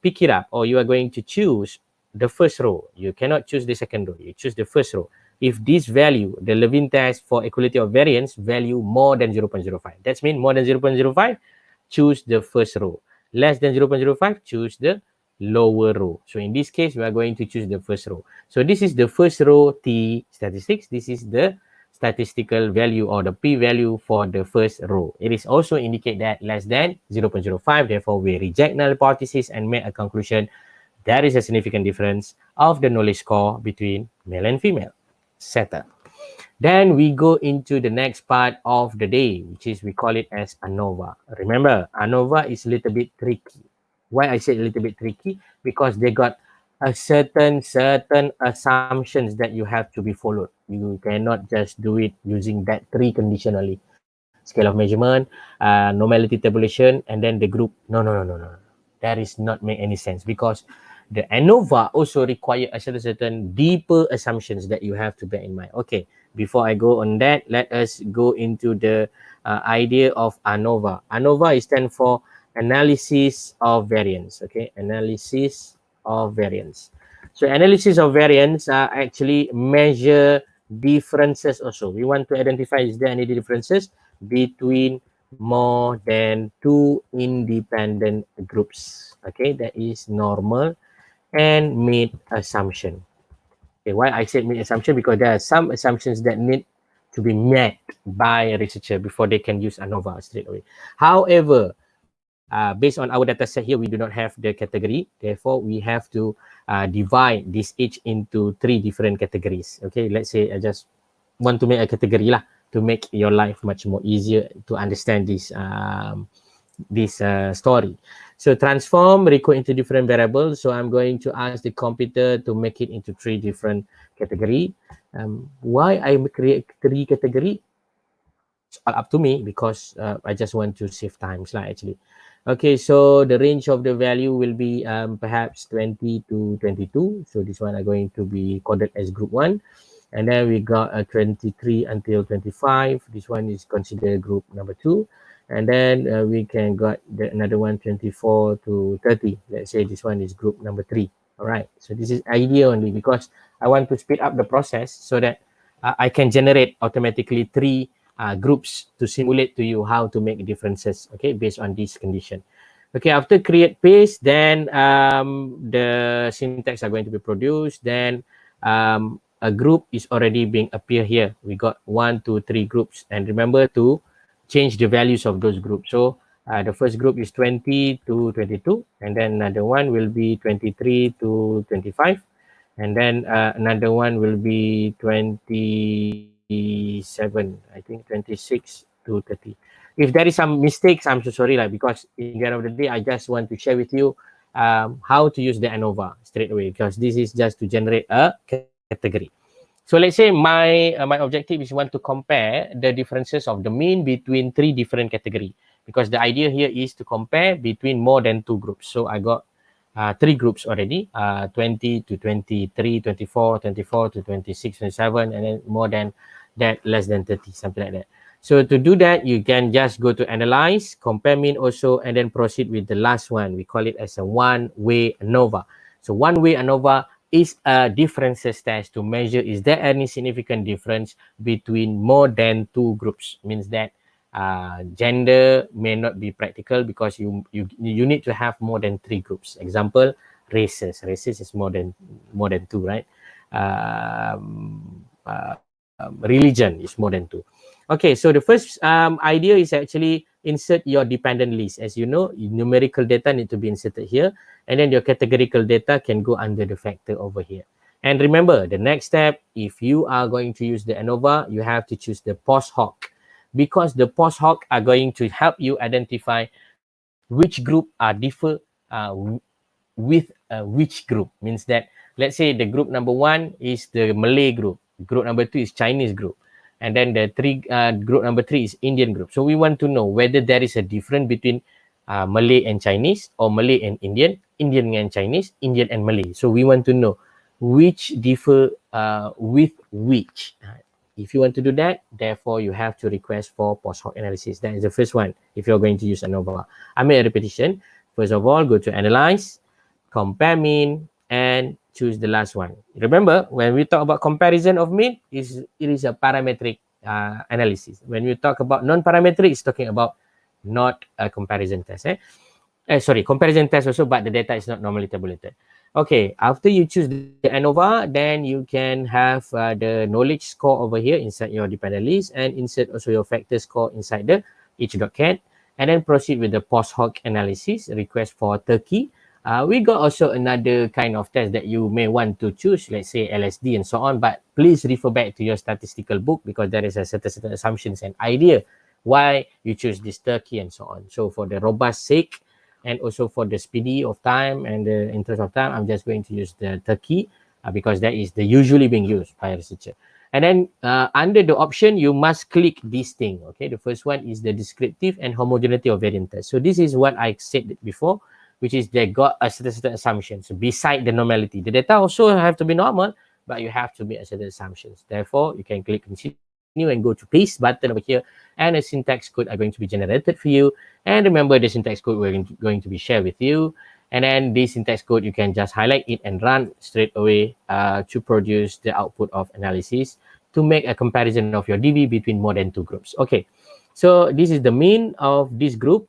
pick it up, or you are going to choose the first row. You cannot choose the second row. You choose the first row. If this value, the Levin test for equality of variance, value more than 0.05. That means more than 0.05, choose the first row. Less than 0.05, choose the lower row. So in this case, we are going to choose the first row. So this is the first row T statistics. This is the statistical value or the p-value for the first row. It is also indicate that less than 0.05. Therefore, we reject null hypothesis and make a conclusion there is a significant difference of the knowledge score between male and female. Settled. Then we go into the next part of the day, which is we call it as ANOVA. Remember, ANOVA is a little bit tricky. Why I say a little bit tricky? Because they got a certain assumptions that you have to be followed. You cannot just do it using that 3 condition only. Scale of measurement, normality tabulation, and then the group. No. That is not make any sense, because the ANOVA also require a certain deeper assumptions that you have to bear in mind. Okay, before I go on that, let us go into the idea of ANOVA. ANOVA stands for analysis of variance. Okay, analysis of variance. So analysis of variance actually measure differences also. We want to identify, is there any differences between more than 2 independent groups. Okay, that is normal and made assumption. Okay, why I said made assumption? Because there are some assumptions that need to be met by a researcher before they can use ANOVA straight away. However, based on our data set here, we do not have the category. Therefore, we have to divide this each into 3 different categories. Okay, let's say I just want to make a category lah, to make your life much more easier to understand this story. So transform, recode into different variables. So I'm going to ask the computer to make it into 3 different category. Why I create 3 category? It's all up to me, because I just want to save times lah actually. Okay, so the range of the value will be perhaps 20 to 22. So this one are going to be coded as group 1. And then we got a 23 until 25. This one is considered group number 2. And then we can got another one 24 to 30. Let's say this one is group number 3. All right. So this is idea only, because I want to speed up the process so that I can generate automatically 3 groups to simulate to you how to make differences. Okay, based on this condition. Okay, after create paste, then the syntax are going to be produced. Then a group is already being appear here. We got 1, 2, 3 groups, and remember to change the values of those groups. So The first group is 20 to 22, and then another one will be 23 to 25, and then another one will be 27, I think 26 to 30. If there is some mistakes, I'm so sorry, like, because in the end of the day, I just want to share with you how to use the ANOVA straight away, because this is just to generate a category. So let's say my objective is want to compare the differences of the mean between 3 different category, because the idea here is to compare between more than 2 groups. So I got 3 groups already, 20 to 23, 24, 24 to 26, 27, and then more than that, less than 30, something like that. So to do that, you can just go to analyze, compare mean also, and then proceed with the last one. We call it as a one-way ANOVA. So one-way ANOVA is a differences test to measure is there any significant difference between more than 2 groups. Means that gender may not be practical because you need to have more than 3 groups. Example, races is more than 2, right? Religion is more than 2. Okay, so the first idea is actually insert your dependent list. As you know, numerical data need to be inserted here, and then your categorical data can go under the factor over here. And remember, the next step, if you are going to use the ANOVA, you have to choose the post hoc, because the post hoc are going to help you identify which group are differ with which group. Means that, let's say the group number 1 is the Malay group, group number 2 is Chinese group, and then the group number 3 is Indian group. So we want to know whether there is a difference between Malay and Chinese, or Malay and Indian, Indian and Chinese, Indian and Malay. So we want to know which differ with which. If you want to do that, therefore you have to request for post hoc analysis. That is the first one if you're going to use ANOVA. I made a repetition. First of all, go to analyze, compare mean, and choose the last one. Remember, when we talk about comparison of mean, it is a parametric analysis. When we talk about non-parametric, it's talking about not a comparison test. Comparison test also, but the data is not normally tabulated. Okay, after you choose the ANOVA, then you can have the knowledge score over here inside your dependent list, and insert also your factor score inside the h.cat, and then proceed with the post hoc analysis, request for Turkey. We got also another kind of test that you may want to choose, let's say LSD and so on, but please refer back to your statistical book, because there is a certain assumptions and idea why you choose this Turkey and so on. So for the robust sake, and also for the speedy of time and the interest of time, I'm just going to use the Turkey because that is the usually being used by a researcher. And then under the option, you must click this thing. Okay, the first one is the descriptive and homogeneity of variance test. So this is what I said before, which is they got a certain assumptions beside the normality. The data also have to be normal, but you have to make a certain assumptions. Therefore, you can click continue and go to paste button over here, and a syntax code are going to be generated for you. And remember, the syntax code we're going to be shared with you. And then this syntax code, you can just highlight it and run straight away to produce the output of analysis to make a comparison of your DV between more than 2 groups. Okay, so this is the mean of this group.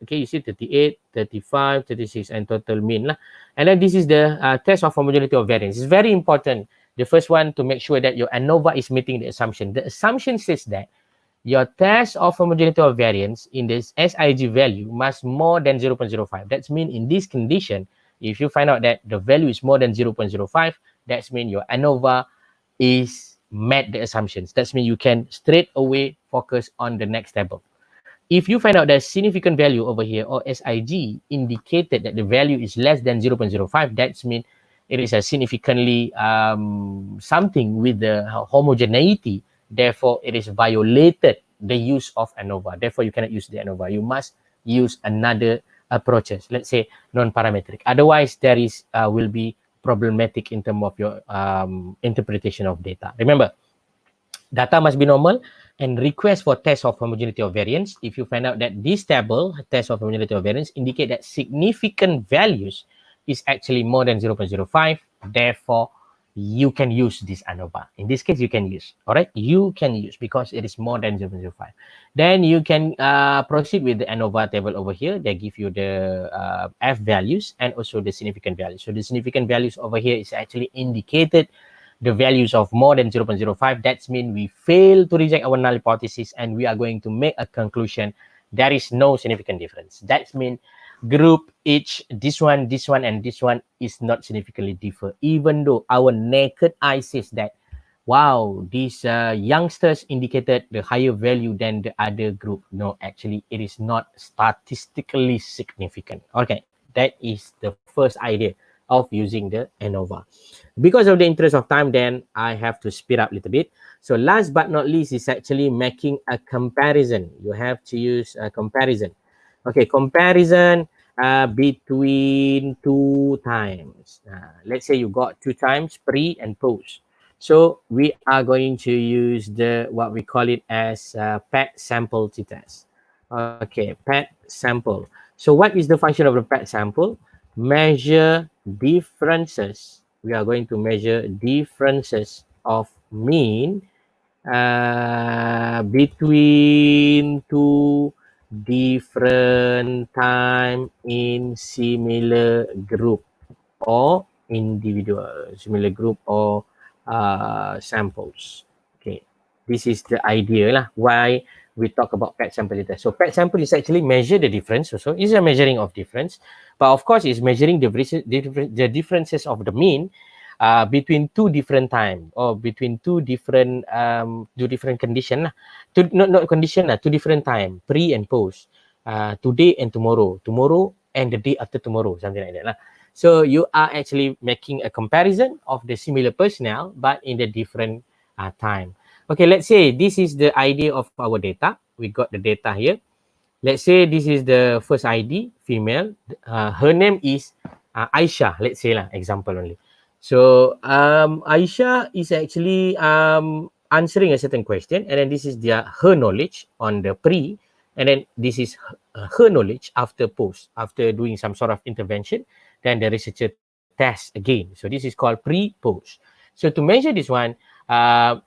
Okay, you see 38, 35, 36, and total mean. And then this is the test of homogeneity of variance. It's very important. The first one, to make sure that your ANOVA is meeting the assumption. The assumption says that your test of homogeneity of variance in this SIG value must more than 0.05. That means in this condition, if you find out that the value is more than 0.05, that means your ANOVA is met the assumptions. That means you can straight away focus on the next table. If you find out that significant value over here, or SIG, indicated that the value is less than 0.05, that means it is a significantly something with the homogeneity. Therefore, it is violated the use of ANOVA. Therefore, you cannot use the ANOVA. You must use another approaches, let's say non-parametric. Otherwise, there is will be problematic in terms of your interpretation of data. Remember, data must be normal, and request for test of homogeneity of variance. If you find out that this table, test of homogeneity of variance, indicate that significant values is actually more than 0.05, therefore you can use this ANOVA. In this case, you can use, all right? You can use because it is more than 0.05. Then you can proceed with the ANOVA table over here. They give you the F values and also the significant values. So the significant values over here is actually indicated the values of more than 0.05. That means we fail to reject our null hypothesis, and we are going to make a conclusion there is no significant difference. That means group each, this one, and this one is not significantly differ, even though our naked eye says that, wow, these youngsters indicated the higher value than the other group. No, actually, it is not statistically significant. Okay, that is the first idea of using the ANOVA. Because of the interest of time, then I have to speed up a little bit. So last but not least is actually making a comparison. You have to use a comparison. Okay, comparison between two times. Let's say you got two times pre and post. So we are going to use the what we call it as PET sample t-test. Okay, PET sample. So what is the function of the PET sample? Measure differences. We are going to measure differences of mean between two different time in similar group or individual, similar group or samples. Okay, this is the idea lah why we talk about PET sample data. So PET sample is actually measure the difference. Also, it's a measuring of difference, but of course, it's measuring the differences of the mean between two different time or between two different condition lah. Not condition lah, two different time, pre and post. Today and tomorrow and the day after tomorrow, something like that lah. So you are actually making a comparison of the similar personnel, but in the different time. Okay, let's say this is the idea of our data. We got the data here. Let's say this is the first ID, female. Her name is Aisha, let's say lah, example only. So Aisha is actually answering a certain question, and then this is her knowledge on the pre, and then this is her knowledge after post, after doing some sort of intervention. Then the researcher test again. So this is called pre-post. So to measure this one,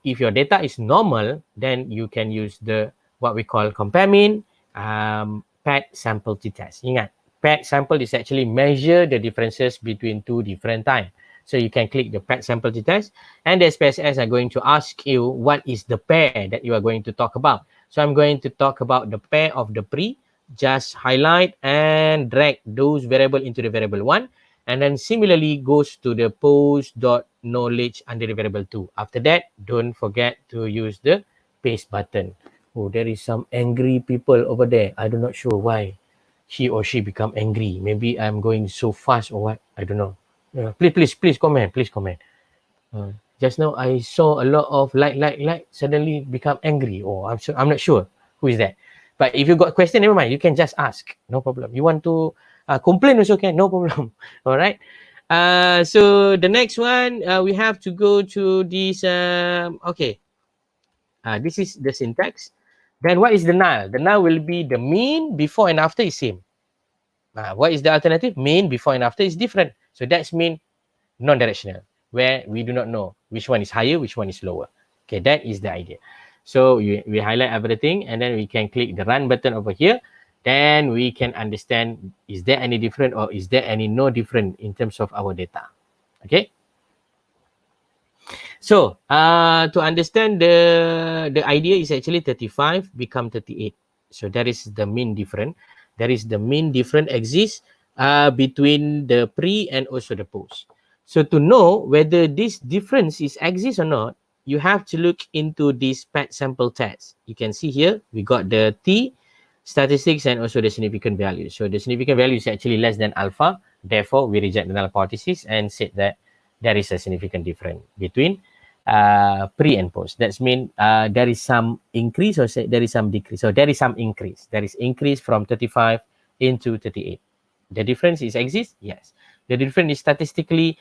if your data is normal, then you can use the what we call compare mean, PET sample t-test. Ingat, PET sample is actually measure the differences between two different time. So you can click the PET sample t-test, and the SPSS are going to ask you what is the pair that you are going to talk about. So I'm going to talk about the pair of the pre. Just highlight and drag those variable into the variable 1, and then similarly goes to the post.knowledge under the variable 2. After that, don't forget to use the paste button. Oh, there is some angry people over there. I'm not sure why he or she become angry. Maybe I'm going so fast or what. I don't know. Please comment. Please comment. Just now I saw a lot of like, suddenly become angry. Oh, I'm not sure who is that. But if you got question, never mind. You can just ask. No problem. You want to complain also can. No problem. All right. So the next one, we have to go to this. Okay. This is the syntax. Then what is the null? The null will be the mean before and after is same. What is the alternative? Mean before and after is different. So that's mean non-directional, where we do not know which one is higher, which one is lower. Okay, that is the idea. So we highlight everything, and then we can click the run button over here. Then we can understand, is there any different or is there any no different in terms of our data? Okay. So to understand the idea is actually 35 become 38. So that is the mean difference. There is the mean difference exists between the pre and also the post. So to know whether this difference is exists or not, you have to look into this PET sample test. You can see here, we got the T, statistics, and also the significant value. So the significant value is actually less than alpha. Therefore, we reject the null hypothesis and said that there is a significant difference between pre and post. That means there is some increase or say there is some decrease. So there is some increase. There is increase from 35 into 38. The difference is exists? Yes. The difference is statistically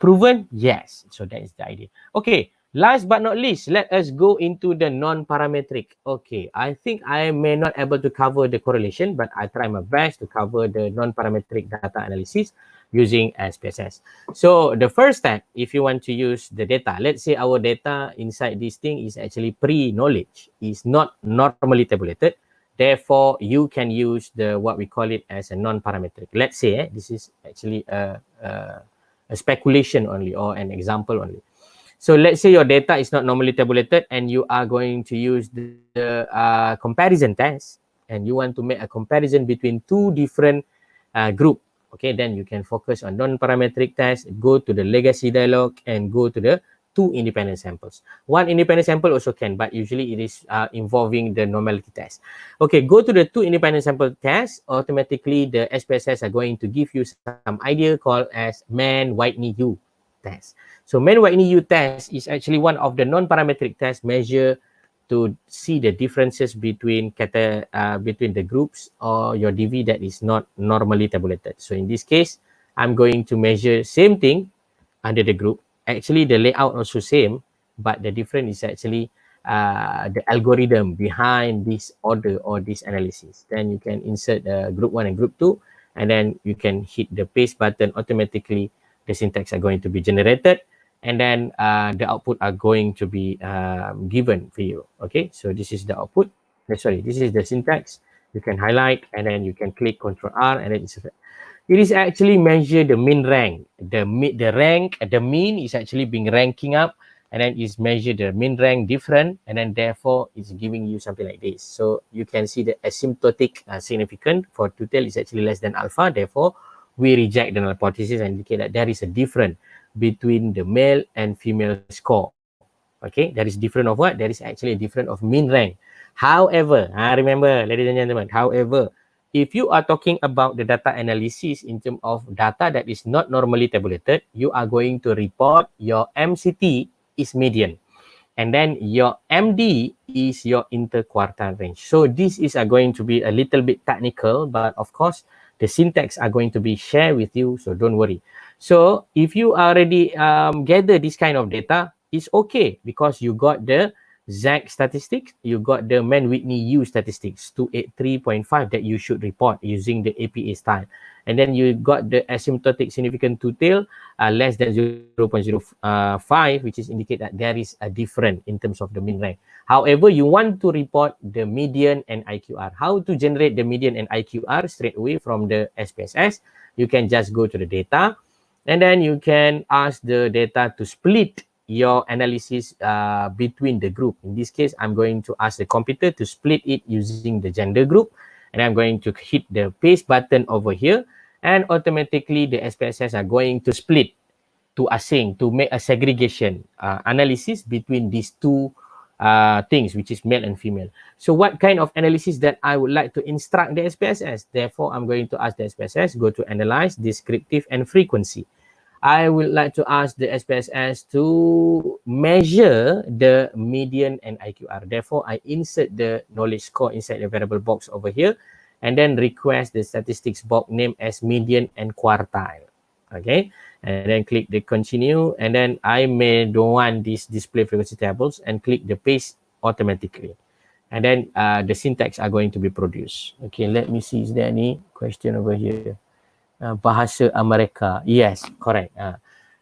proven? Yes. So that is the idea. Okay. Last but not least, let us go into the non-parametric. Okay, I think I may not able to cover the correlation, but I try my best to cover the non-parametric data analysis using SPSS. So the first step, if you want to use the data, let's say our data inside this thing is actually pre-knowledge, is not normally tabulated. Therefore, you can use the what we call it as a non-parametric. Let's say this is actually a speculation only or an example only. So let's say your data is not normally tabulated and you are going to use the comparison test. and you want to make a comparison between two different group, okay, then you can focus on non-parametric test, go to the legacy dialog, and go to the two independent samples. One independent sample also can, but usually it is involving the normality test. Okay, go to the two independent sample test. Automatically, the SPSS are going to give you some idea called as Mann-Whitney-U test. So Mann-Whitney-U test is actually one of the non-parametric tests measure to see the differences between between the groups or your DV that is not normally tabulated. So in this case, I'm going to measure same thing under the group. Actually, the layout also same, but the difference is actually the algorithm behind this order or this analysis. Then you can insert group 1 and group 2, and then you can hit the paste button. Automatically, the syntax are going to be generated, and then the output are going to be given for you. Okay, so this is the output. Sorry, this is the syntax. You can highlight, and then you can click Ctrl R, and then it is actually measure the mean rank. The mean is actually being ranking up, and then is measure the mean rank different, and then therefore it's giving you something like this. So you can see the asymptotic significant for two-tail is actually less than alpha. Therefore, we reject the null hypothesis and indicate that there is a difference between the male and female score. Okay, there is different of what? There is actually a difference of mean rank. However, remember, ladies and gentlemen, however, if you are talking about the data analysis in terms of data that is not normally tabulated, you are going to report your MCT is median. And then your MD is your interquartile range. So this is going to be a little bit technical, but of course, the syntax are going to be shared with you, so don't worry. So if you already gather this kind of data, it's okay because you got the ZAG statistics, you got the Mann-Whitney-U statistics, 283.5 that you should report using the APA style. And then you got the asymptotic significant two-tail less than 0.05, which is indicate that there is a difference in terms of the mean rank. However, you want to report the median and IQR. How to generate the median and IQR straight away from the SPSS? You can just go to the data, and then you can ask the data to split your analysis between the group. In this case, I'm going to ask the computer to split it using the gender group, and I'm going to hit the paste button over here, and automatically the SPSS are going to split to async to make a segregation analysis between these two things, which is male and female. So what kind of analysis that I would like to instruct the SPSS? Therefore, I'm going to ask the SPSS, go to analyze, descriptive, and frequency. I would like to ask the SPSS to measure the median and IQR. Therefore, I insert the knowledge score inside the variable box over here, and then request the statistics box name as median and quartile. Okay, and then click the continue, and then I may don't want this display frequency tables, and click the paste automatically. And then the syntax are going to be produced. Okay, let me see, is there any question over here? Bahasa Amerika. Yes, correct.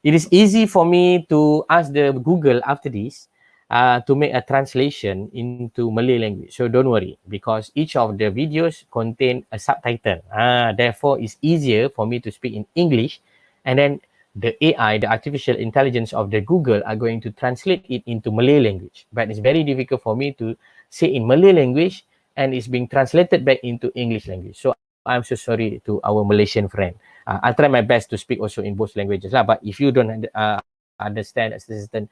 It is easy for me to ask the Google after this to make a translation into Malay language. So don't worry, because each of the videos contain a subtitle. Therefore, it's easier for me to speak in English, and then the AI, the artificial intelligence of the Google are going to translate it into Malay language. But it's very difficult for me to say in Malay language, and it's being translated back into English language. So I'm so sorry to our Malaysian friend. I'll try my best to speak also in both languages lah. But if you don't understand a certain,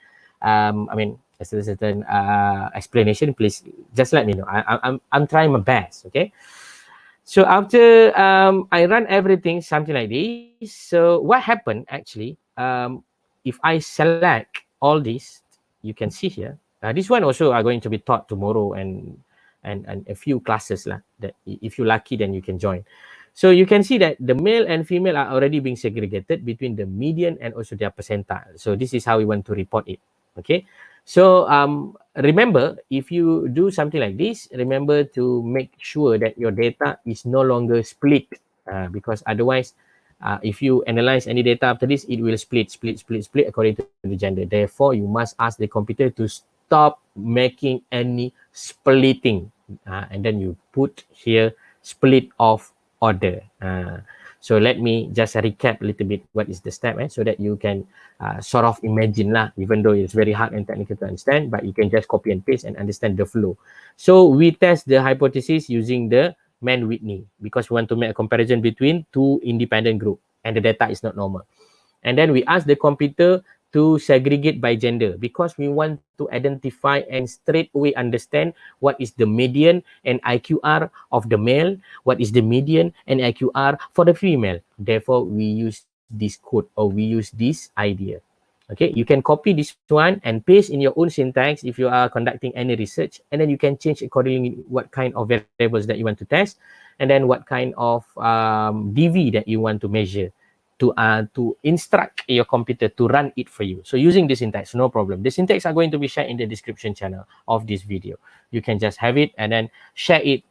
explanation, please just let me know. I'm trying my best. Okay. So after I run everything something like this. So what happened actually? If I select all this, you can see here. This one also are going to be taught tomorrow and a few classes lah, that if you're lucky then you can join. So you can see that the male and female are already being segregated between the median and also their percentile. So this is how we want to report it. Okay. So remember, if you do something like this, remember to make sure that your data is no longer split because otherwise if you analyze any data after this, it will split according to the gender. Therefore, you must ask the computer to stop making any splitting, and then you put here split of order. So let me just recap a little bit what is the step, so that you can sort of imagine lah, even though it's very hard and technical to understand, but you can just copy and paste and understand the flow. So we test the hypothesis using the Mann-Whitney because we want to make a comparison between two independent groups and the data is not normal. And then we ask the computer to segregate by gender because we want to identify and straight away understand what is the median and IQR of the male, what is the median and IQR for the female. Therefore, we use this code or we use this idea. Okay, you can copy this one and paste in your own syntax if you are conducting any research, and then you can change accordingly what kind of variables that you want to test, and then what kind of DV that you want to measure to instruct your computer to run it for you. So using the syntax, no problem. The syntax are going to be shared in the description channel of this video. You can just have it and then share it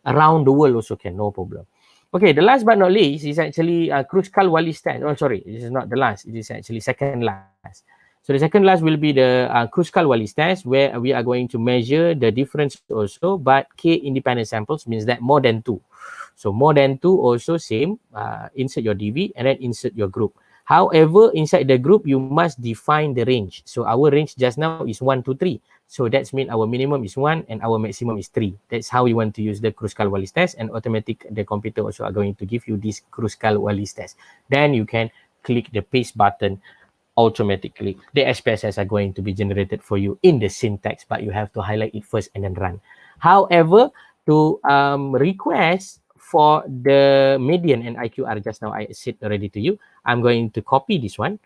around the world also can, no problem. Okay, the last but not least is actually Kruskal-Wallis test. Oh, sorry, this is not the last. It is actually second last. So the second last will be the Kruskal-Wallis test, where we are going to measure the difference also, but k independent samples means that more than 2. So more than 2 also same, insert your DV and then insert your group. However, inside the group, you must define the range. So our range just now is 1 to 3. So that's mean our minimum is 1 and our maximum is 3. That's how you want to use the Kruskal-Wallis test, and automatic the computer also are going to give you this Kruskal-Wallis test. Then you can click the paste button automatically. The SPSS are going to be generated for you in the syntax, but you have to highlight it first and then run. However, to request for the median and IQR, just now I said already to you, I'm going to copy this one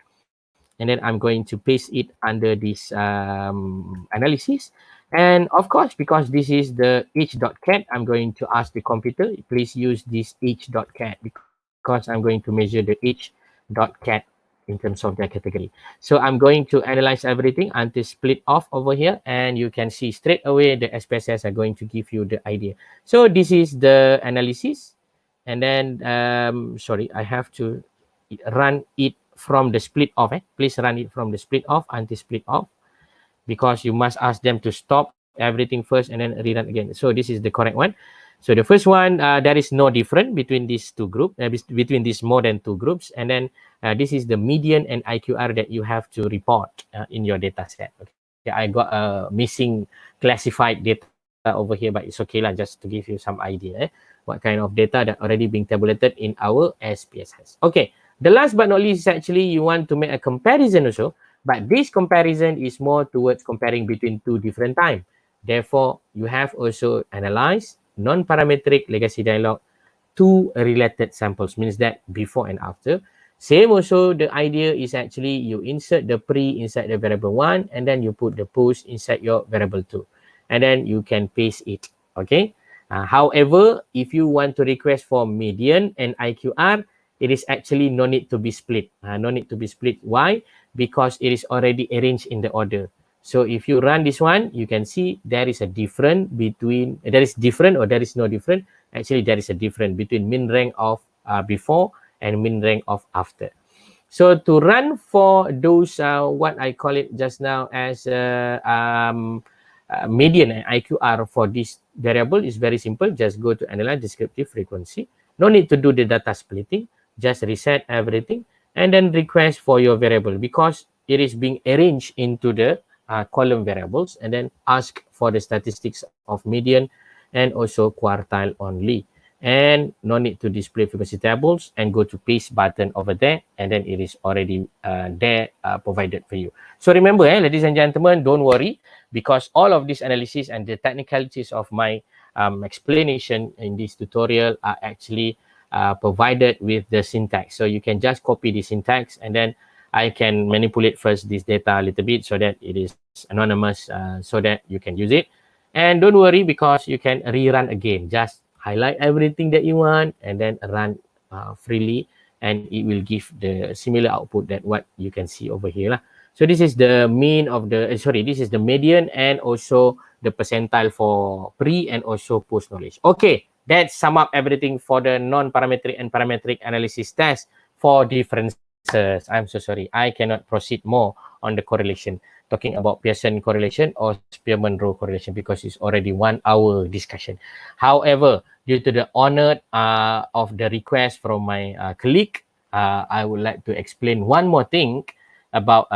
and then I'm going to paste it under this analysis. And of course, because this is the h.cat, I'm going to ask the computer, please use this h.cat because I'm going to measure the h.cat in terms of their category. So I'm going to analyze everything until split off over here, and you can see straight away the SPSS are going to give you the idea. So this is the analysis, and then sorry, I have to run it from the split off. Please run it from the split off until split off, because you must ask them to stop everything first and then rerun again. So this is the correct one. So the first one, there is no difference between these two groups, between these more than 2 groups. And then this is the median and IQR that you have to report in your data set. Okay, I got a missing classified data over here, but it's okay lah, just to give you some idea what kind of data that already being tabulated in our SPSS. Okay, the last but not least is actually you want to make a comparison also, but this comparison is more towards comparing between 2 different time. Therefore, you have also analyzed non-parametric legacy dialog 2 related samples, means that before and after. Same also, the idea is actually you insert the pre inside the variable 1 and then you put the post inside your variable 2. And then you can paste it, okay? However, if you want to request for median and IQR, it is actually no need to be split. No need to be split. Why? Because it is already arranged in the order. So if you run this one, you can see there is a difference between, there is different or there is no different. Actually, there is a difference between min rank of before and min rank of after. So to run for those, what I call it just now as median and IQR for this variable is very simple. Just go to analyze descriptive frequency. No need to do the data splitting. Just reset everything and then request for your variable, because it is being arranged into the column variables, and then ask for the statistics of median and also quartile only. And no need to display frequency tables, and go to paste button over there, and then it is already there provided for you. So remember, ladies and gentlemen, don't worry, because all of this analysis and the technicalities of my explanation in this tutorial are actually provided with the syntax. So you can just copy the syntax, and then I can manipulate first this data a little bit so that it is anonymous, so that you can use it. And don't worry, because you can rerun again. Just highlight everything that you want and then run freely, and it will give the similar output that what you can see over here lah. So this is the mean of the, this is the median and also the percentile for pre and also post knowledge. Okay, that sum up everything for the non-parametric and parametric analysis test for differences. I'm so sorry, I cannot proceed more on the correlation. talking about Pearson correlation or Spearman-Rowe correlation, because it's already 1 hour discussion. However, due to the honor of the request from my colleague, I would like to explain one more thing about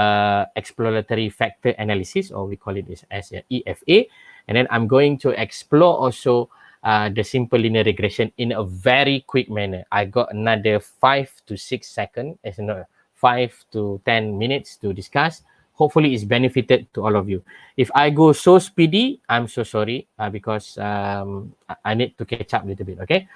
exploratory factor analysis, or we call it this as an EFA. And then I'm going to explore also the simple linear regression in a very quick manner. I got another 5 to 6 seconds, 5 to 10 minutes to discuss. Hopefully it's benefited to all of you. If I go so speedy, I'm so sorry because I need to catch up a little bit, okay?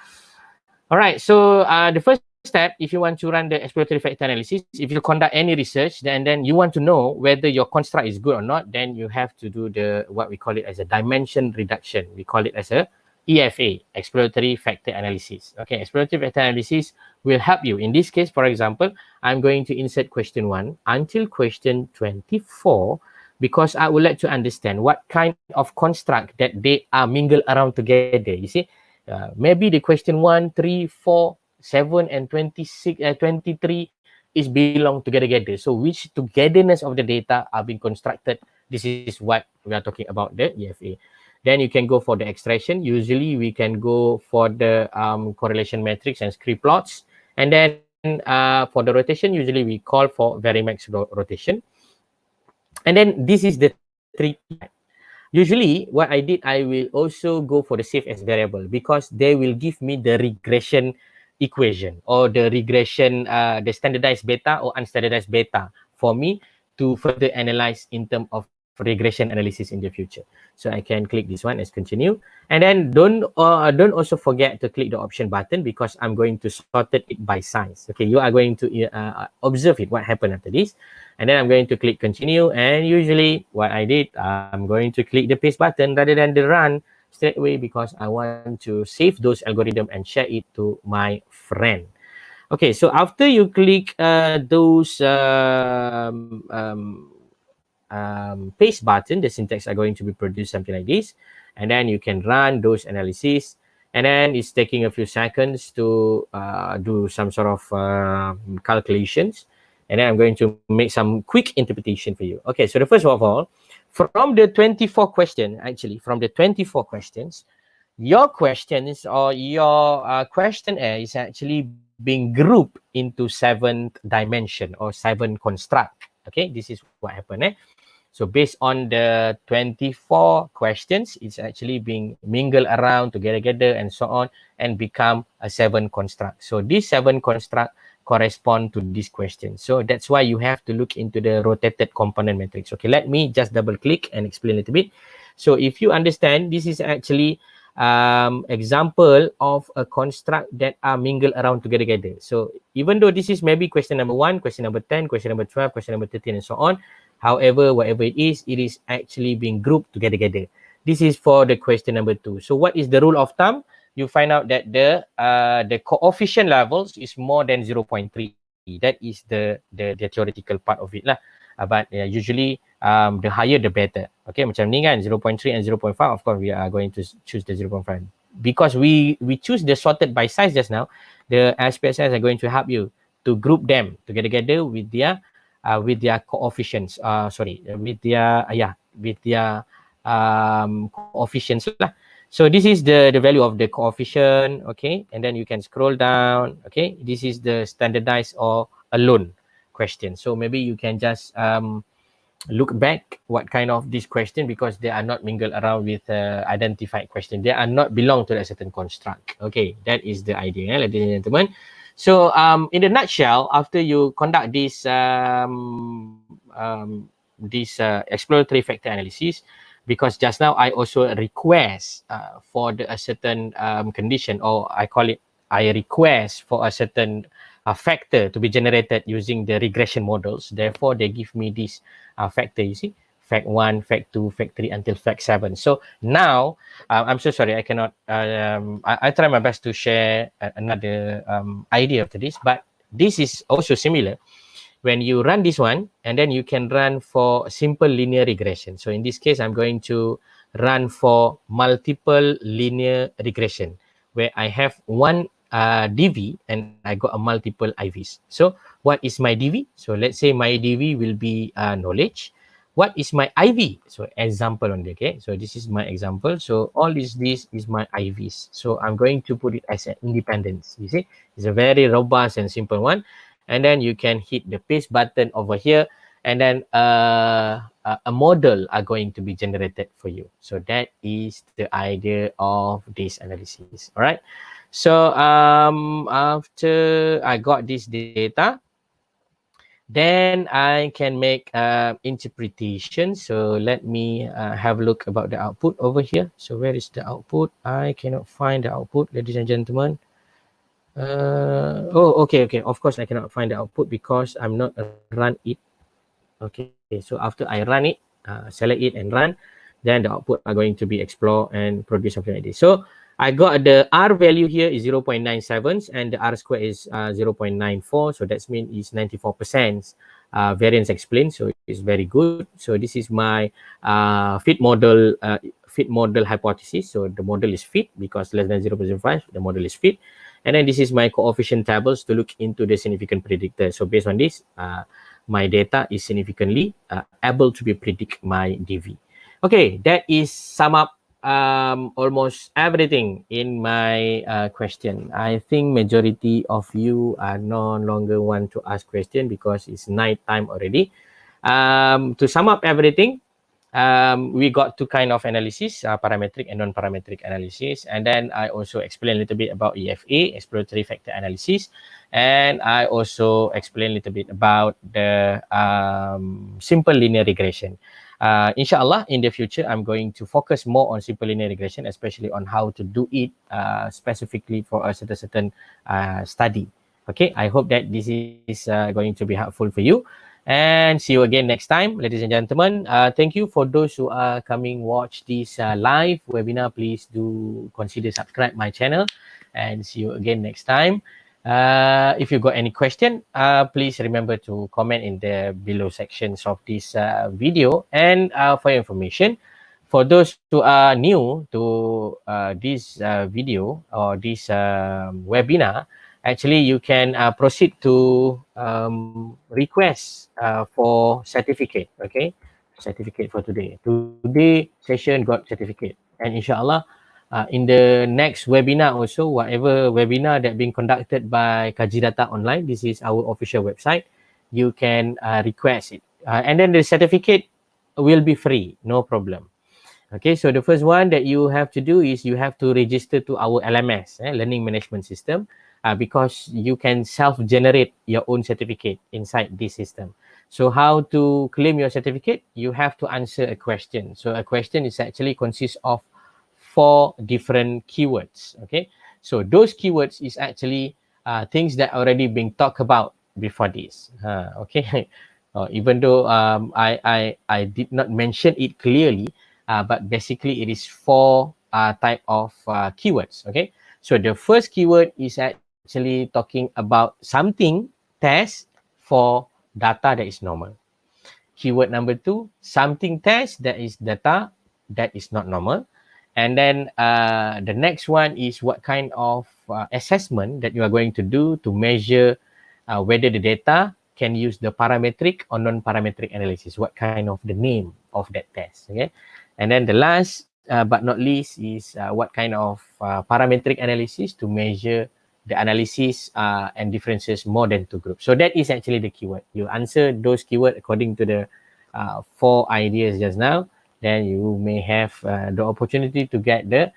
All right, so the first step, if you want to run the exploratory factor analysis, if you conduct any research, then you want to know whether your construct is good or not, then you have to do the what we call it as a dimension reduction. We call it as a EFA, exploratory factor analysis. Okay, exploratory factor analysis will help you. In this case, for example, I'm going to insert question 1 until question 24 because I would like to understand what kind of construct that they are mingled around together. You see, maybe the question 1, 3, 4, 7 and 26, 23 is belong together. So which togetherness of the data are being constructed? This is what we are talking about, the EFA. Then you can go for the extraction. Usually we can go for the correlation matrix and script plots. And then for the rotation, usually we call for varimax rotation. And then this is the 3 type. Usually what I did, I will also go for the safe as variable because they will give me the regression equation or the regression, the standardized beta or unstandardized beta for me to further analyze in terms of regression analysis in the future. So I can click this one as continue. And then don't also forget to click the option button because I'm going to sort it by size. Okay, you are going to observe it, what happened after this. And then I'm going to click continue. And usually what I did, I'm going to click the paste button rather than the run straight away because I want to save those algorithm and share it to my friend. Okay, so after you click those paste button, the syntax are going to be produced something like this. And then you can run those analyses. And then it's taking a few seconds to do some sort of calculations. And then I'm going to make some quick interpretation for you. Okay, so the first of all, from the 24 questions, your questions or your questionnaire is actually being grouped into 7th dimension or 7 construct. Okay, this is what happened. So based on the 24 questions, it's actually being mingled around together and so on and become a 7 construct. So this 7 construct correspond to this question. So that's why you have to look into the rotated component matrix. Okay, let me just double click and explain a little bit. So if you understand, this is actually example of a construct that are mingled around together. So even though this is maybe question number 1, question number 10, question number 12, question number 13 and so on, however, whatever it is actually being grouped together. This is for the question number 2. So what is the rule of thumb? You find out that the coefficient levels is more than 0.3. That is the theoretical part of it lah. But usually the higher the better. Okay, macam ni kan, 0.3 and 0.5, of course we are going to choose the 0.5. Because we choose the sorted by size just now, the SPSS are going to help you to group them together with their coefficients. With their coefficients lah. So this is the value of the coefficient, okay? And then you can scroll down, okay? This is the standardized or alone question. So maybe you can just look back what kind of this question because they are not mingled around with identified question. They are not belong to a certain construct. Okay, that is the idea, ladies and gentlemen. So in a nutshell, after you conduct this exploratory factor analysis, because just now I also request for a certain condition, or I request for a certain factor to be generated using the regression models. Therefore, they give me this factor, you see, fact 1, fact 2, fact 3 until fact 7. So now, I'm so sorry, I cannot, I try my best to share another idea after this, but this is also similar. When you run this one, and then you can run for simple linear regression. So in this case, I'm going to run for multiple linear regression, where I have one DV and I got a multiple IVs. So what is my DV? So let's say my DV will be knowledge. what is my IV? So example on the, okay. So this is my example. So all this is my IVs. So I'm going to put it as an independence. You see, it's a very robust and simple one. And then you can hit the paste button over here, and then a model are going to be generated for you. So that is the idea of this analysis. All right. So after I got this data, then I can make interpretation. So let me have a look about the output over here. So where is the output? I cannot find the output, ladies and gentlemen. Okay. Of course, I cannot find the output because I'm not run it. Okay, so after I run it, select it and run, then the output are going to be explore and produce something like this. So I got the R value here is 0.97 and the R square is 0.94. So that means it's 94% variance explained. So it's very good. So this is my fit model hypothesis. So the model is fit because less than 0.05, the model is fit. And then this is my coefficient tables to look into the significant predictor. So based on this, my data is significantly able to be predict my DV. Okay, that is sum up almost everything in my question. I think majority of you are no longer want to ask question because it's night time already. To sum up everything, we got two kind of analysis, parametric and non-parametric analysis. And then I also explained a little bit about EFA, exploratory factor analysis. And I also explained a little bit about the simple linear regression. Inshallah, in the future, I'm going to focus more on simple linear regression, especially on how to do it specifically for a certain study. Okay, I hope that this is going to be helpful for you. And see you again next time, ladies and gentlemen. Thank you for those who are coming watch this live webinar. Please do consider subscribe my channel, and see you again next time. If you got any question, please remember to comment in the below sections of this video. And for your information, for those who are new to this video or this webinar, actually you can proceed to request for certificate. Okay, certificate for today. Today session got certificate, and inshallah in the next webinar also, whatever webinar that being conducted by Kajidataonline, this is our official website, you can request it, and then the certificate will be free, no problem. Okay, so the first one that you have to do is you have to register to our LMS, Learning Management System, because you can self-generate your own certificate inside this system. So how to claim your certificate? You have to answer a question. So a question is actually consists of 4 different keywords. Okay, so those keywords is actually things that already been talked about before this. Okay, even though I did not mention it clearly, but basically it is 4 type of keywords. Okay, so the first keyword is actually talking about something test for data that is normal. Keyword number 2, something test that is data that is not normal. And then the next one is what kind of assessment that you are going to do to measure whether the data can use the parametric or non-parametric analysis, what kind of the name of that test. Okay, and then the last but not least is what kind of parametric analysis to measure the analysis and differences more than 2 groups. So that is actually the keyword. You answer those keywords according to the 4 ideas just now, then you may have the opportunity to get the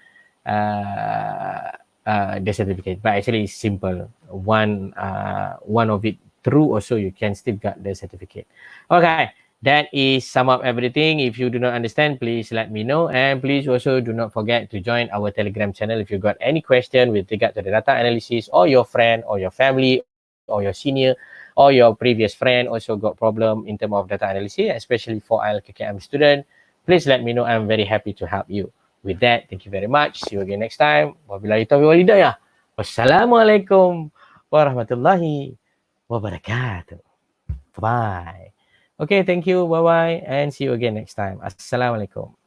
certificate. But actually it's simple. One of it true also, you can still get the certificate. Okay, that is sum up everything. If you do not understand, please let me know. And please also do not forget to join our Telegram channel if you got any question with regard to the data analysis, or your friend or your family or your senior or your previous friend also got problem in terms of data analysis, especially for IELTS-KKM student. Please let me know. I'm very happy to help you. With that, thank you very much. See you again next time. Wabillahi taufiq wal hidayah. Wassalamualaikum warahmatullahi wabarakatuh. Bye. Okay, thank you. Bye-bye. And see you again next time. Assalamualaikum.